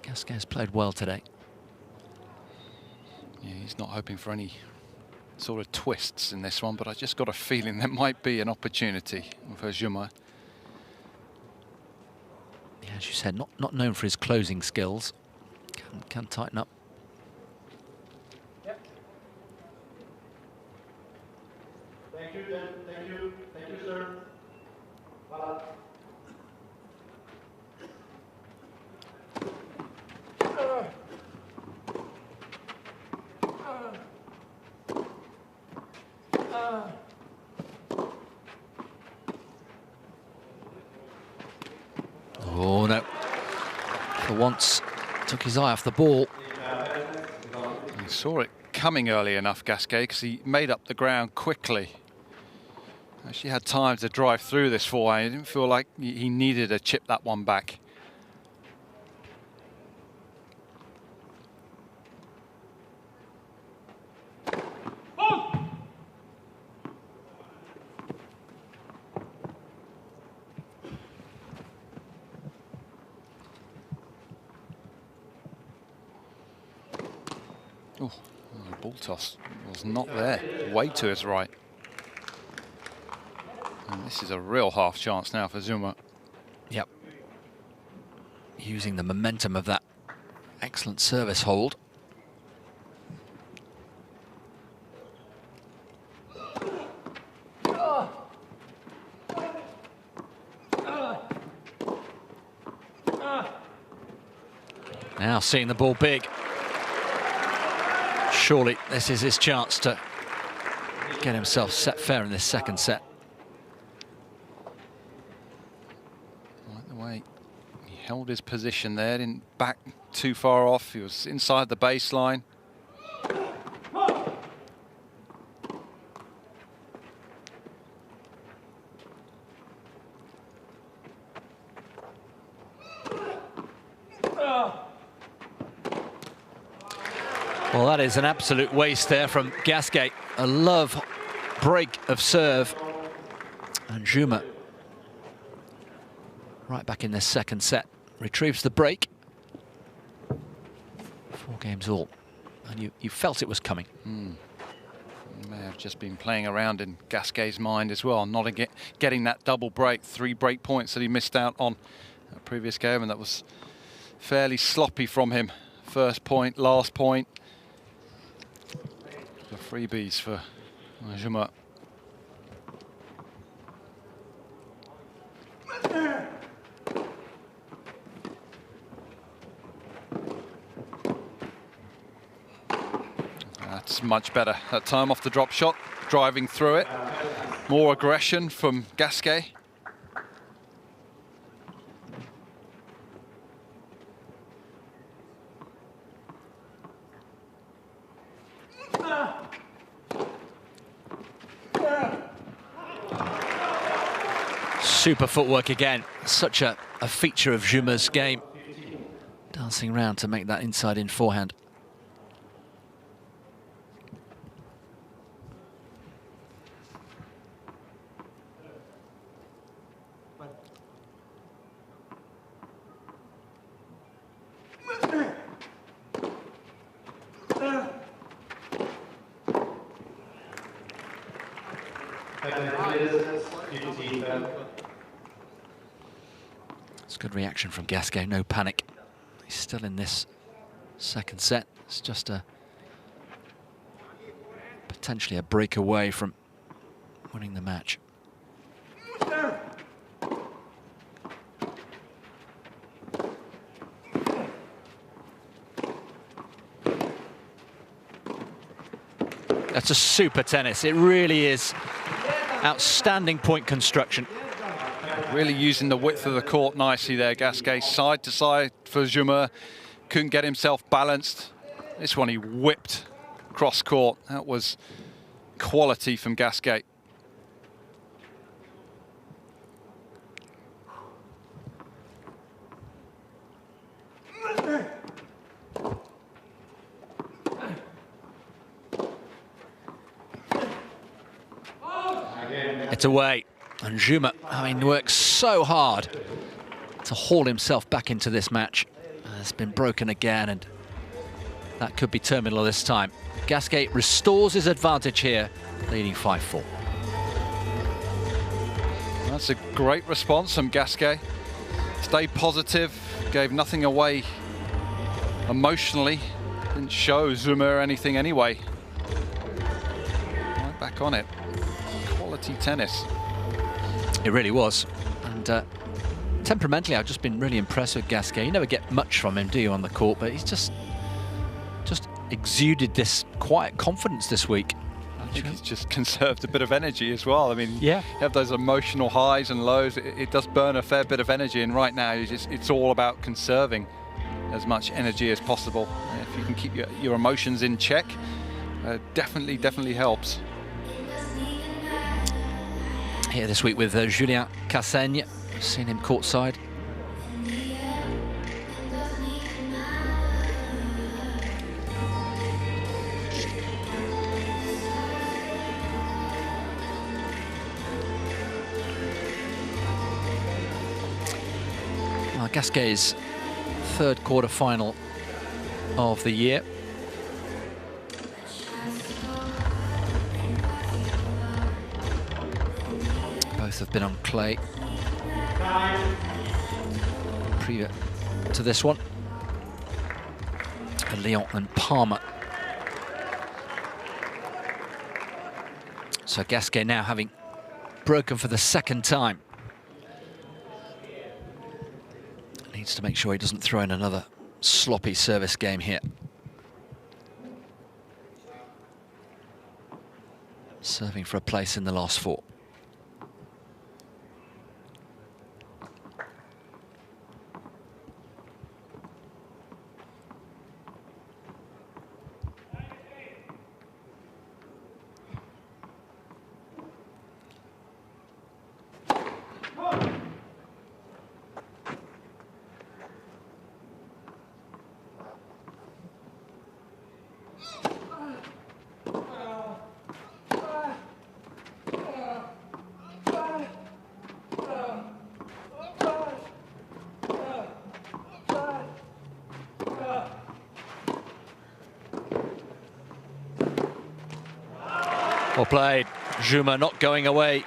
Gasquet has played well today. Yeah, he's not hoping for any sort of twists in this one, but I just got a feeling there might be an opportunity for Dzumhur. Yeah, as you said, not known for his closing skills. Can tighten up. Yep. Thank you, Dan. Thank you. Thank you, sir. Voilà. Oh, no. For once, took his eye off the ball. He saw it coming early enough, Gasquet, because he made up the ground quickly. Actually had time to drive through this four. He didn't feel like he needed to chip that one back. Oh, the ball toss was not there. Way to his right. And this is a real half chance now for Dzumhur. Yep. Using the momentum of that excellent service hold. Now seeing the ball big. Surely this is his chance to get himself set fair in this second set. Like the way he held his position there, didn't back too far off. He was inside the baseline. Well, that is an absolute waste there from Gasquet. A love break of serve. And Dzumhur, right back in this second set, retrieves the break. 4 games all. And you felt it was coming. He may have just been playing around in Gasquet's mind as well, not getting that double break, 3 break points that he missed out on that previous game, and that was fairly sloppy from him. First point, last point. The freebies for Dzumhur. That's much better. That time off the drop shot, driving through it. More aggression from Gasquet. Super footwork again. Such a feature of Dzumhur's game. Dancing around to make that inside-in forehand. It's good reaction from Gasquet, no panic. He's still in this second set. It's just potentially a break away from winning the match. That's a super tennis. It really is. Outstanding point construction. Really using the width of the court nicely there, Gasquet. Side to side for Dzumhur. Couldn't get himself balanced. This one he whipped cross court. That was quality from Gasquet. It's away. And Dzumhur, works so hard to haul himself back into this match. It's been broken again, and that could be terminal this time. Gasquet restores his advantage here, leading 5-4. That's a great response from Gasquet. Stayed positive, gave nothing away emotionally. Didn't show Dzumhur anything anyway. Right back on it. Quality tennis. It really was. And temperamentally, I've just been really impressed with Gasquet. You never get much from him, do you, on the court? But he's just exuded this quiet confidence this week. I think he's just conserved a bit of energy as well. I mean, yeah, you have those emotional highs and lows. It does burn a fair bit of energy, and right now it's all about conserving as much energy as possible. If you can keep your emotions in check, definitely helps. Here this week with Julien Cassaigne. Seen him courtside. Well, Gasquet's third quarter-final of the year. Both have been on clay previous to this one. Lyon and Palmer. So Gasquet now having broken for the second time. Needs to make sure he doesn't throw in another sloppy service game here. Serving for a place in the last four. Well played. Dzumhur not going away,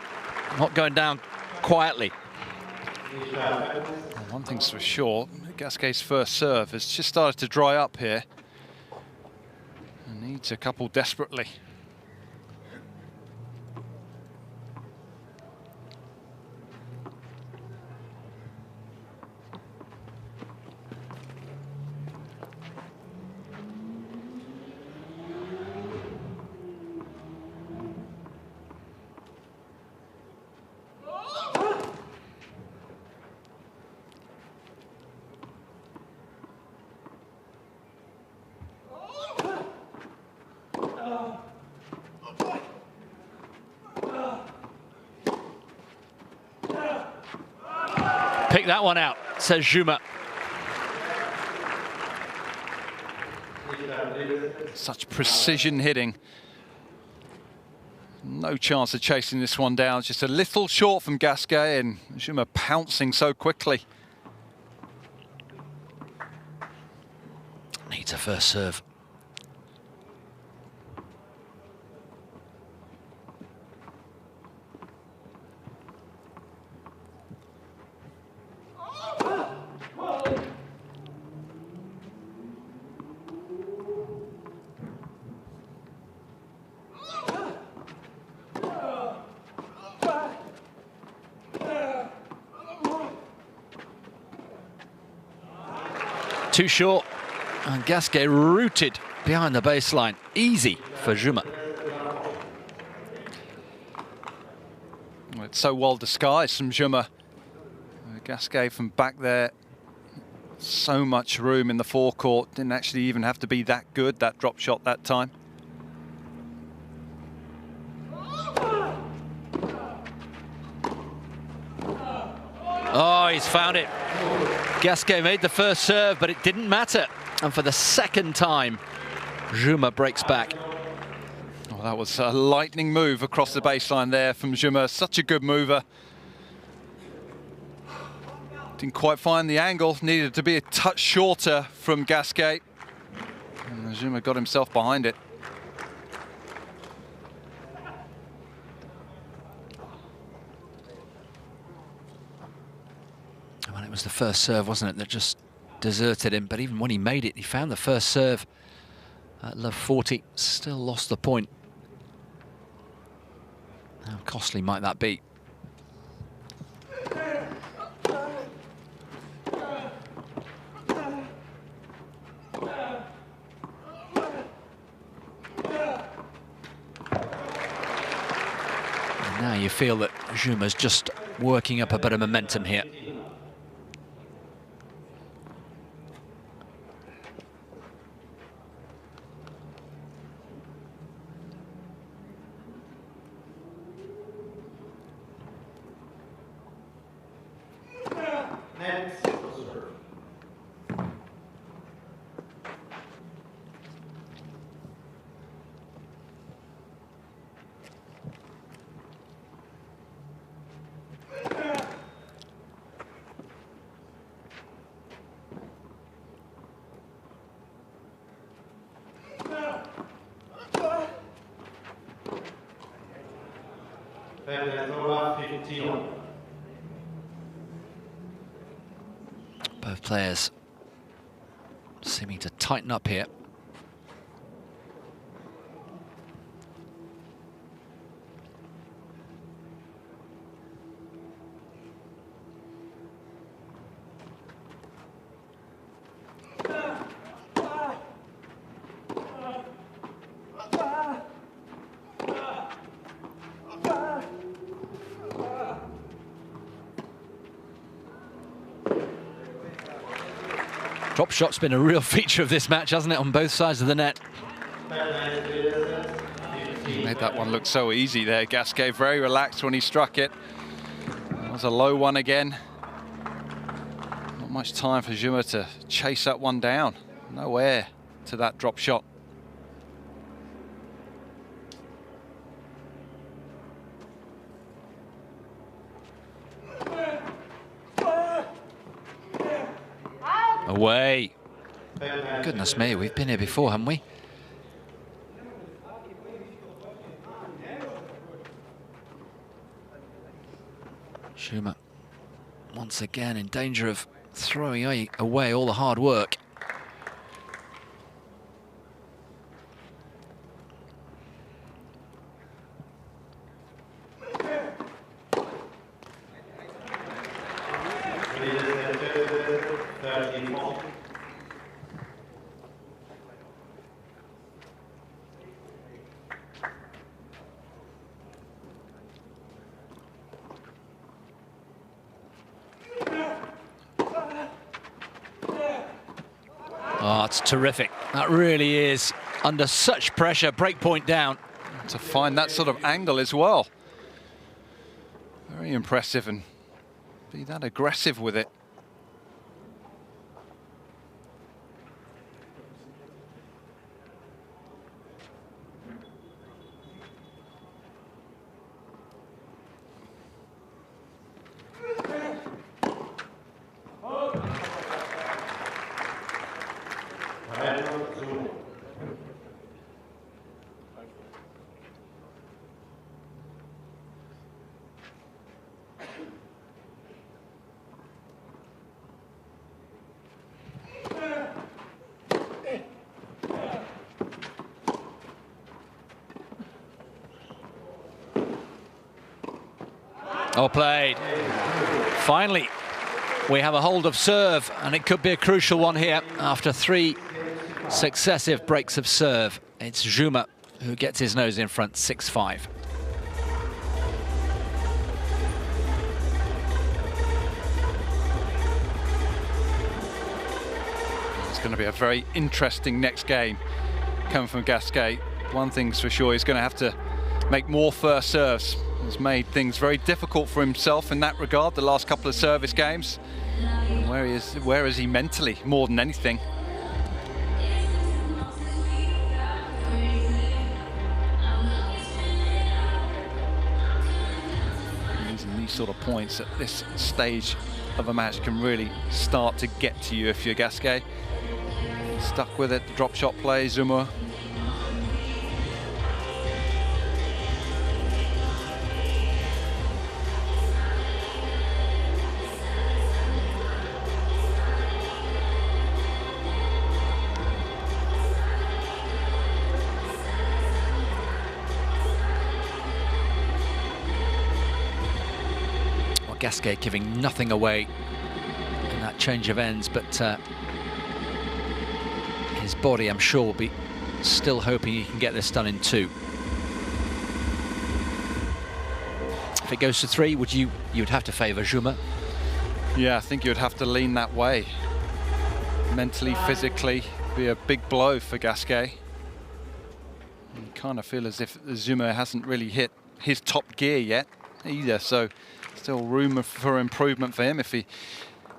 not going down quietly. Well, one thing's for sure, Gasquet's first serve has just started to dry up here. And needs a couple desperately. Pick that one out, says Dzumhur. Such precision hitting. No chance of chasing this one down. Just a little short from Gasquet, and Dzumhur pouncing so quickly. Needs a first serve. Too short, and Gasquet rooted behind the baseline. Easy for Dzumhur. Well, it's so well disguised from Dzumhur. Gasquet from back there, so much room in the forecourt. Didn't actually even have to be that good, that drop shot that time. Oh, he's found it. Gasquet made the first serve, but it didn't matter. And for the second time, Dzumhur breaks back. Well, that was a lightning move across the baseline there from Dzumhur. Such a good mover. Didn't quite find the angle. Needed to be a touch shorter from Gasquet. And Dzumhur got himself behind it. Well, it was the first serve, wasn't it, that just deserted him. But even when he made it, he found the first serve at love 40. Still lost the point. How costly might that be? And now you feel that Dzumhur's just working up a bit of momentum here. Both players seeming to tighten up here. Drop shot's been a real feature of this match, hasn't it, on both sides of the net? He made that one look so easy there, Gasquet. Very relaxed when he struck it. That was a low one again. Not much time for Dzumhur to chase that one down. No air to that drop shot. Away. Goodness me, we've been here before, haven't we? Dzumhur once again in danger of throwing away all the hard work. Oh, it's terrific. That really is. Under such pressure, break point down. To find that sort of angle as well. Very impressive, and be that aggressive with it. Oh, played. Finally, we have a hold of serve, and it could be a crucial one here after 3 successive breaks of serve. It's Dzumhur who gets his nose in front, 6-5. It's going to be a very interesting next game coming from Gasquet. One thing's for sure, he's going to have to make more first serves. He's made things very difficult for himself in that regard the last couple of service games. And where is he mentally more than anything? These sort of points at this stage of a match can really start to get to you if you're Gasquet. Stuck with it, the drop shot play, Dzumhur. Gasquet giving nothing away in that change of ends, but his body, I'm sure, will be still hoping he can get this done in 2. If it goes to 3, you'd have to favour Dzumhur? Yeah, I think you'd have to lean that way. Mentally, physically, be a big blow for Gasquet. You kind of feel as if Dzumhur hasn't really hit his top gear yet either, so still room for improvement for him if he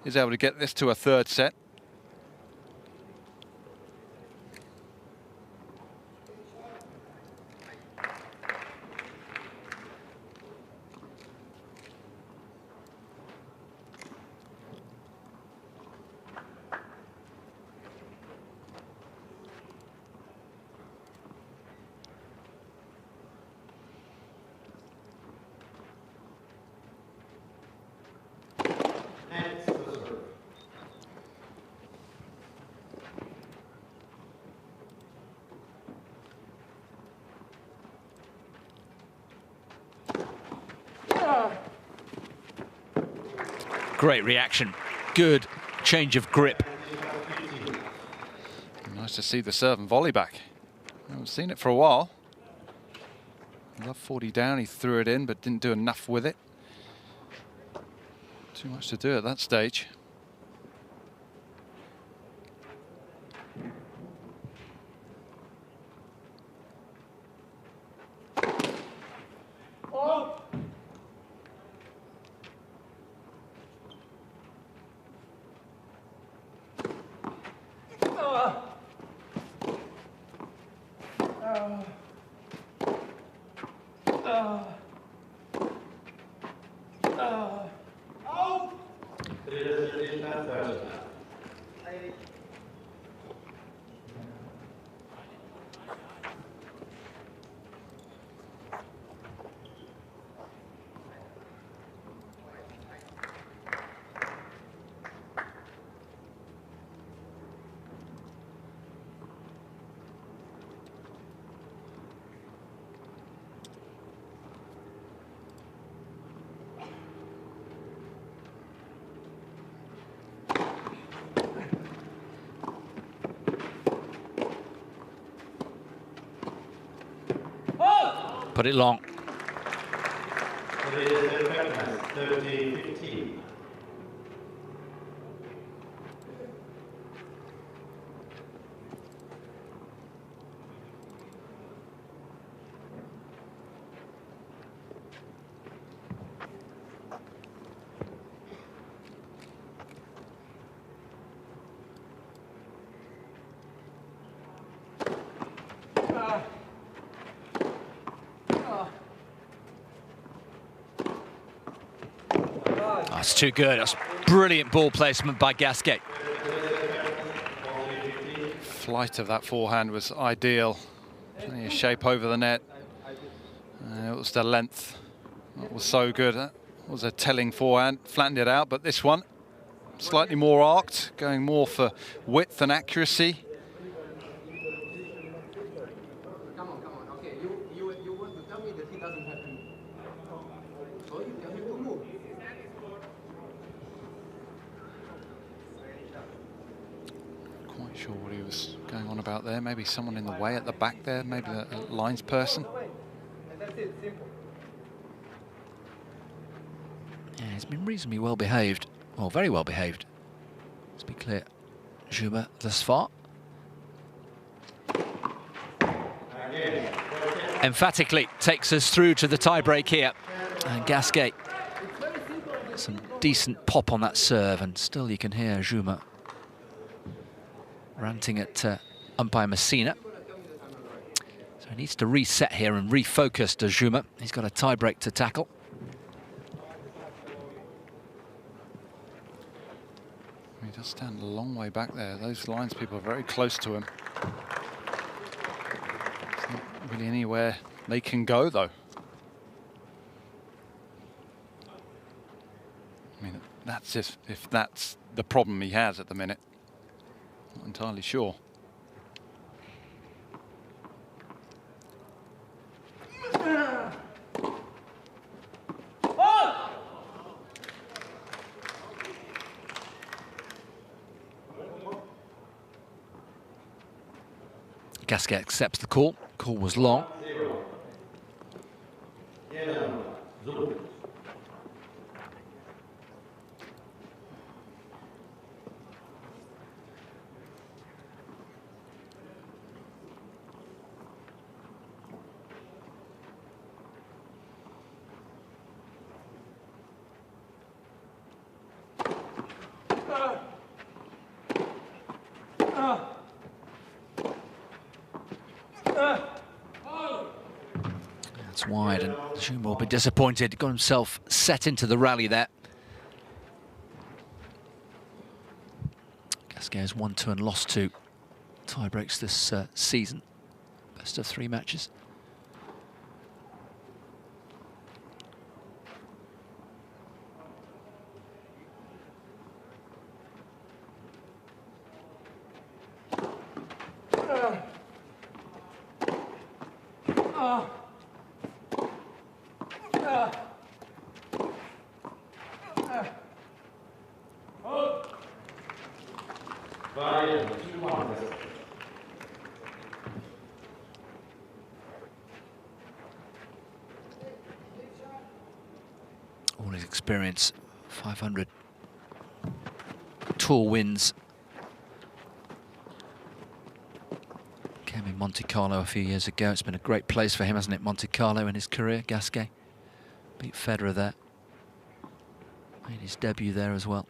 is able to get this to a 3rd set. Great reaction. Good change of grip. Nice to see the serve and volley back. I haven't seen it for a while. Love 40 down, he threw it in, but didn't do enough with it. Too much to do at that stage. Put it long. 30-15. That's too good. That's brilliant ball placement by Gasquet. Flight of that forehand was ideal. Plenty of shape over the net. It was the length that was so good. That was a telling forehand. Flattened it out, but this one slightly more arced, going more for width and accuracy. Come on. Okay, you want to tell me that he doesn't have to move. So you tell him to move. Quite sure what he was going on about there. Maybe someone in the way at the back there. Maybe a lines person. And that's it, simple. Yeah, he's been reasonably well behaved. Well, very well behaved. Let's be clear. Dzumhur thus far. Emphatically takes us through to the tie-break here. And Gasquet, some decent pop on that serve, and still you can hear Dzumhur ranting at umpire Messina. So he needs to reset here and refocus to Dzumhur. He's got a tie-break to tackle. He does stand a long way back there. Those lines people are very close to him. There's not really anywhere they can go, though. I mean, that's if that's the problem he has at the minute. Not entirely sure. Gasquet accepts the call. Call was long. That's wide, and Dzumhur will be disappointed. Got himself set into the rally there. Gasquet has won 2 and lost 2 tie breaks this season. Best of 3 matches. All his experience, 500 tour wins. Came in Monte Carlo a few years ago. It's been a great place for him, hasn't it, Monte Carlo, in his career, Gasquet. Beat Federer there. Made his debut there as well.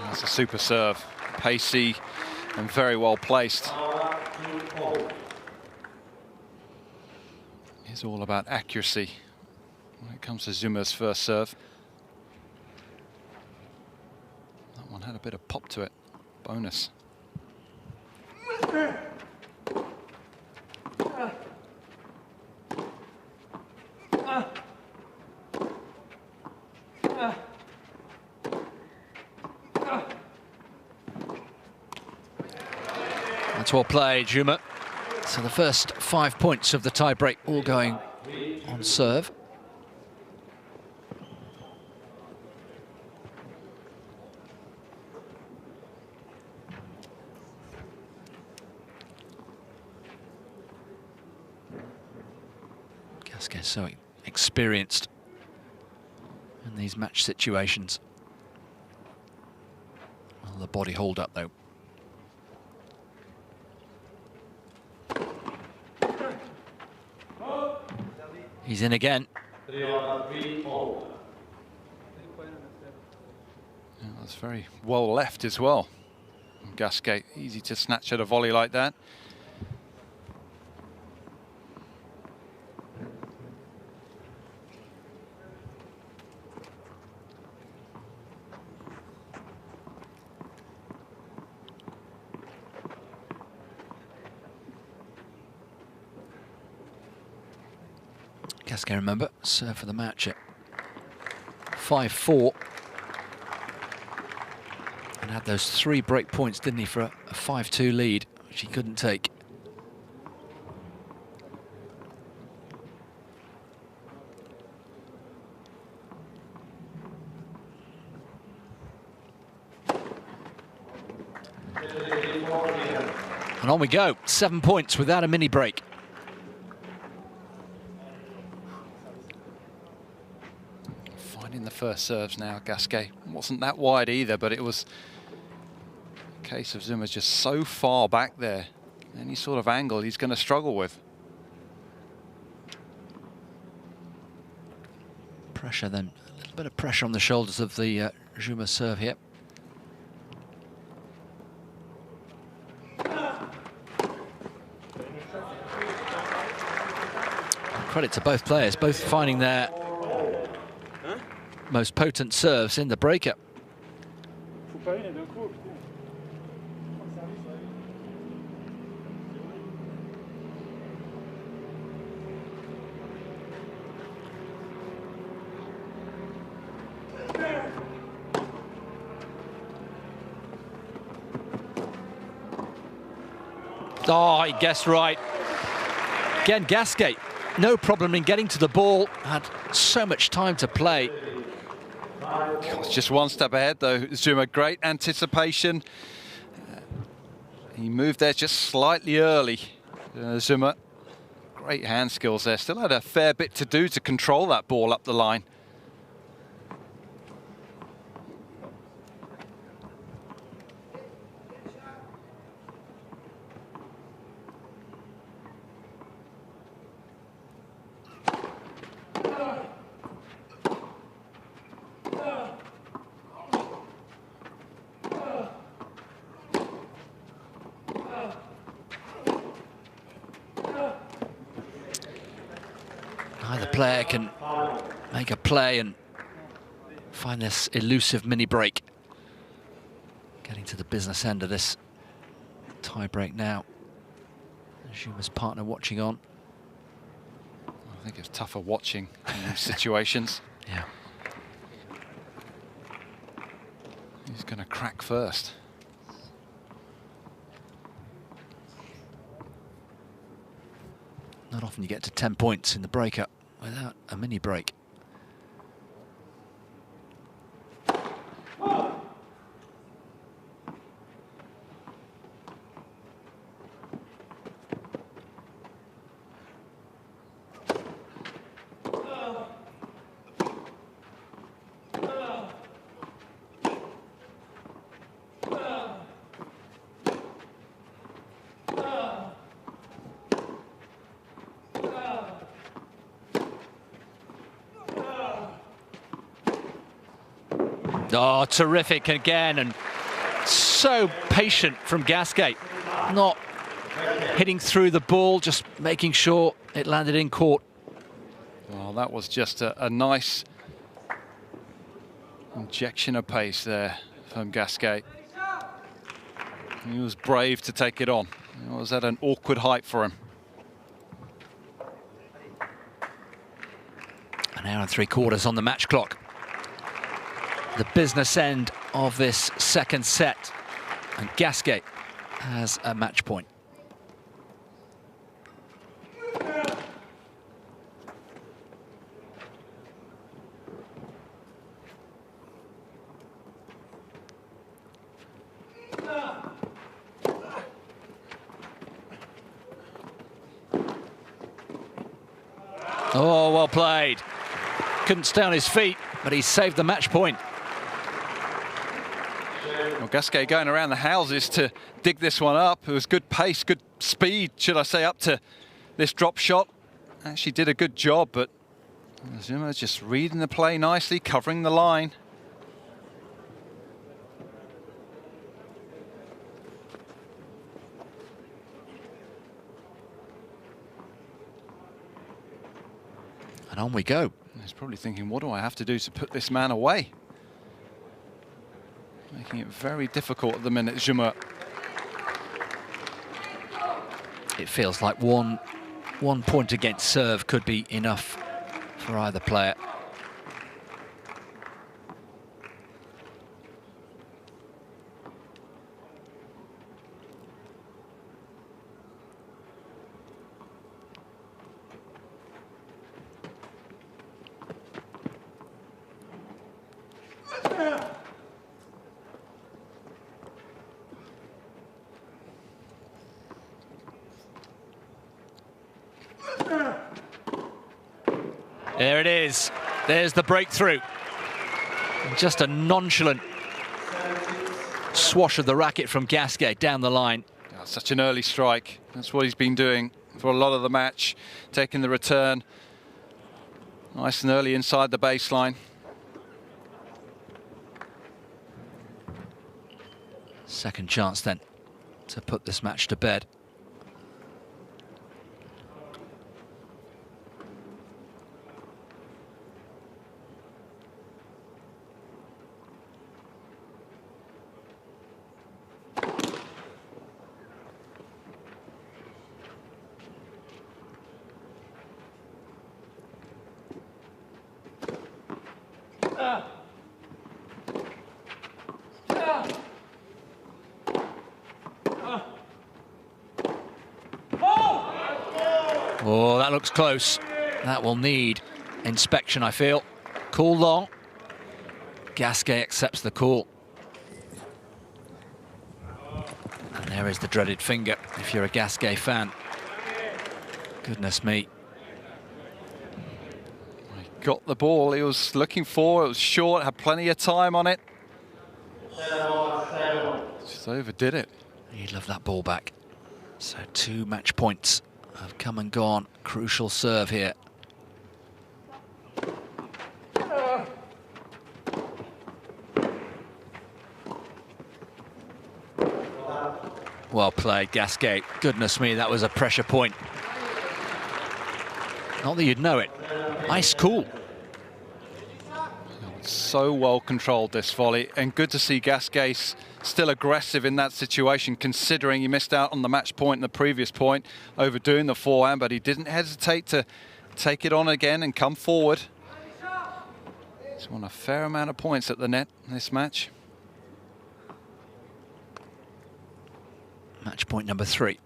That's a super serve, pacey and very well placed. It's all about accuracy when it comes to Dzumhur's first serve. That one had a bit of pop to it. Bonus. That's well played, Dzumhur. So the first 5 points of the tie-break all going on serve. Gasquet so experienced in these match situations. Well, the body hold up though. He's in again. Yeah, that's very well left as well. Gasquet, easy to snatch at a volley like that. Gasquet, remember, serve for the match at 5-4. And had those 3 break points, didn't he, for a 5-2 lead, which he couldn't take. And on we go, 7 points without a mini break. Finding the first serves now, Gasquet. Wasn't that wide either, but it was a case of Dzumhur just so far back there. Any sort of angle he's going to struggle with. Pressure then, a little bit of pressure on the shoulders of the Dzumhur serve here. Credit to both players, both finding their most potent serves in the breakup. Oh, he guessed right. Again, Gasquet, no problem in getting to the ball, had so much time to play. It's just one step ahead though, Dzumhur. Great anticipation. He moved there just slightly early. Dzumhur, great hand skills there. Still had a fair bit to do to control that ball up the line. Either player can make a play and find this elusive mini break. Getting to the business end of this tie break now. Dzumhur's partner watching on. I think it's tougher watching in these situations. Yeah. He's going to crack first. Not often you get to 10 points in the breakup without a mini break. Oh, terrific again, and so patient from Gasquet. Not hitting through the ball, just making sure it landed in court. Well, that was just a nice injection of pace there from Gasquet. He was brave to take it on. It was at an awkward height for him. An hour and 3/4 on the match clock. The business end of this second set, and Gasquet has a match point. Oh, well played. Couldn't stay on his feet, but he saved the match point. Well, Gasquet going around the houses to dig this one up. It was good pace, good speed, should I say, up to this drop shot. Actually did a good job, but Dzumhur just reading the play nicely, covering the line. And on we go. He's probably thinking, what do I have to do to put this man away? Making it very difficult at the minute, Dzumhur. It feels like one point against serve could be enough for either player. There it is. There's the breakthrough. Just a nonchalant swash of the racket from Gasquet down the line. Oh, such an early strike. That's what he's been doing for a lot of the match, taking the return nice and early inside the baseline. Second chance then to put this match to bed. Oh, that looks close. That will need inspection, I feel. Call long. Gasquet accepts the call. And there is the dreaded finger, if you're a Gasquet fan. Goodness me. He got the ball he was looking for. It was short, had plenty of time on it. Just overdid it. He'd love that ball back. So 2 match points have come and gone. Crucial serve here. Well played, Gasquet. Goodness me, that was a pressure point. Not that you'd know it. Ice cool. So well controlled, this volley, and good to see Gasquet still aggressive in that situation, considering he missed out on the match point in the previous point, overdoing the forehand, but he didn't hesitate to take it on again and come forward. He's won a fair amount of points at the net in this match. Match point number 3.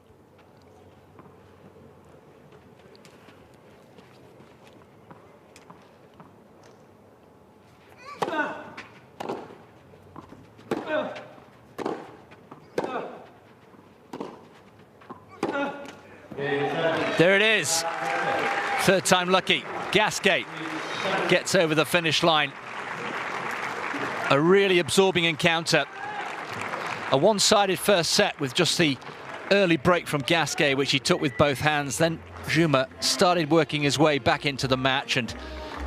is. Third time lucky. Gasquet gets over the finish line. A really absorbing encounter. A one-sided first set with just the early break from Gasquet, which he took with both hands. Then Dzumhur started working his way back into the match, and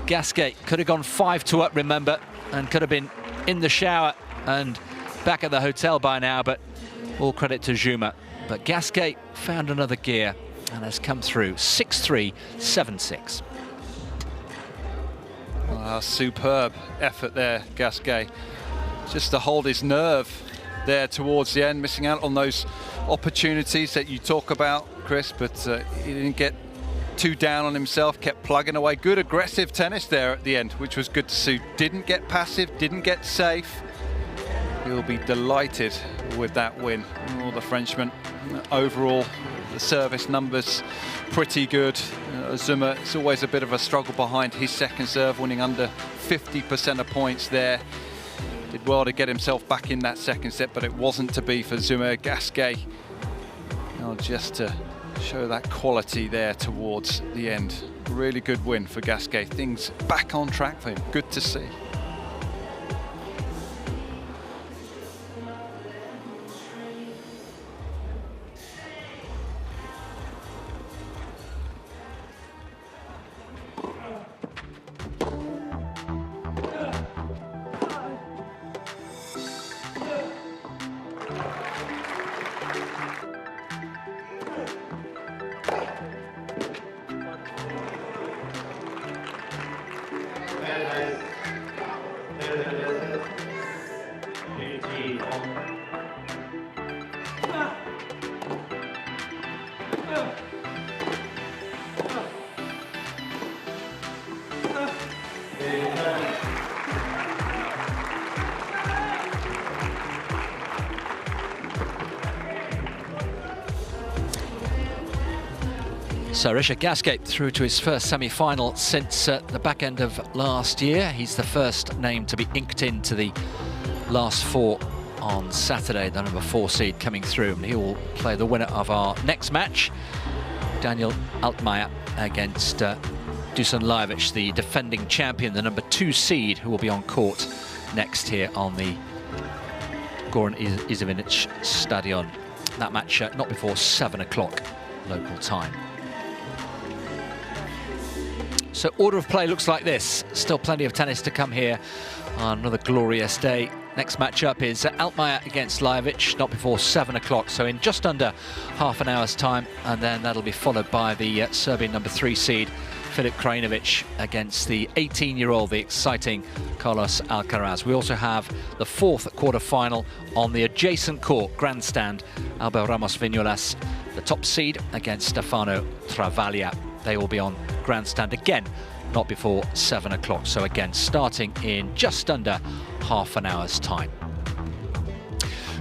Gasquet could have gone 5-2 up, remember, and could have been in the shower and back at the hotel by now, but all credit to Dzumhur. But Gasquet found another gear and has come through 6-3, 7-6. Superb effort there, Gasquet. Just to hold his nerve there towards the end, missing out on those opportunities that you talk about, Chris, but he didn't get too down on himself, kept plugging away. Good aggressive tennis there at the end, which was good to see. Didn't get passive, didn't get safe. He'll be delighted with that win. The Frenchman, overall, the service numbers pretty good. Dzumhur, it's always a bit of a struggle behind his second serve, winning under 50% of points there. Did well to get himself back in that second set, but it wasn't to be for Dzumhur. Gasquet, just to show that quality there towards the end. Really good win for Gasquet. Things back on track for him. Good to see. So Richard Gasquet through to his first semi-final since the back end of last year. He's the first name to be inked into the last four on Saturday, the number 4 seed coming through. And he will play the winner of our next match, Daniel Altmaier against Dusan Lajovic, the defending champion, the number 2 seed, who will be on court next here on the Goran Ivanic Stadion. That match not before 7 o'clock local time. So order of play looks like this. Still plenty of tennis to come here on another glorious day. Next matchup is Altmaier against Lajovic, not before 7 o'clock, so in just under half an hour's time, and then that'll be followed by the Serbian number 3 seed, Filip Krajinovic, against the 18-year-old, the exciting Carlos Alcaraz. We also have the 4th quarter-final on the adjacent court, grandstand, Albert Ramos Vignolas, the top seed, against Stefano Travaglia. They will be on grandstand again, not before 7 o'clock. So again, starting in just under half an hour's time.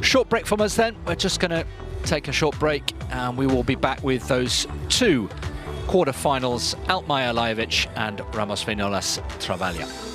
Short break from us then. We're just going to take a short break and we will be back with those 2 quarterfinals, Altmaier Lajovic and Ramos Vignolas Travaglia.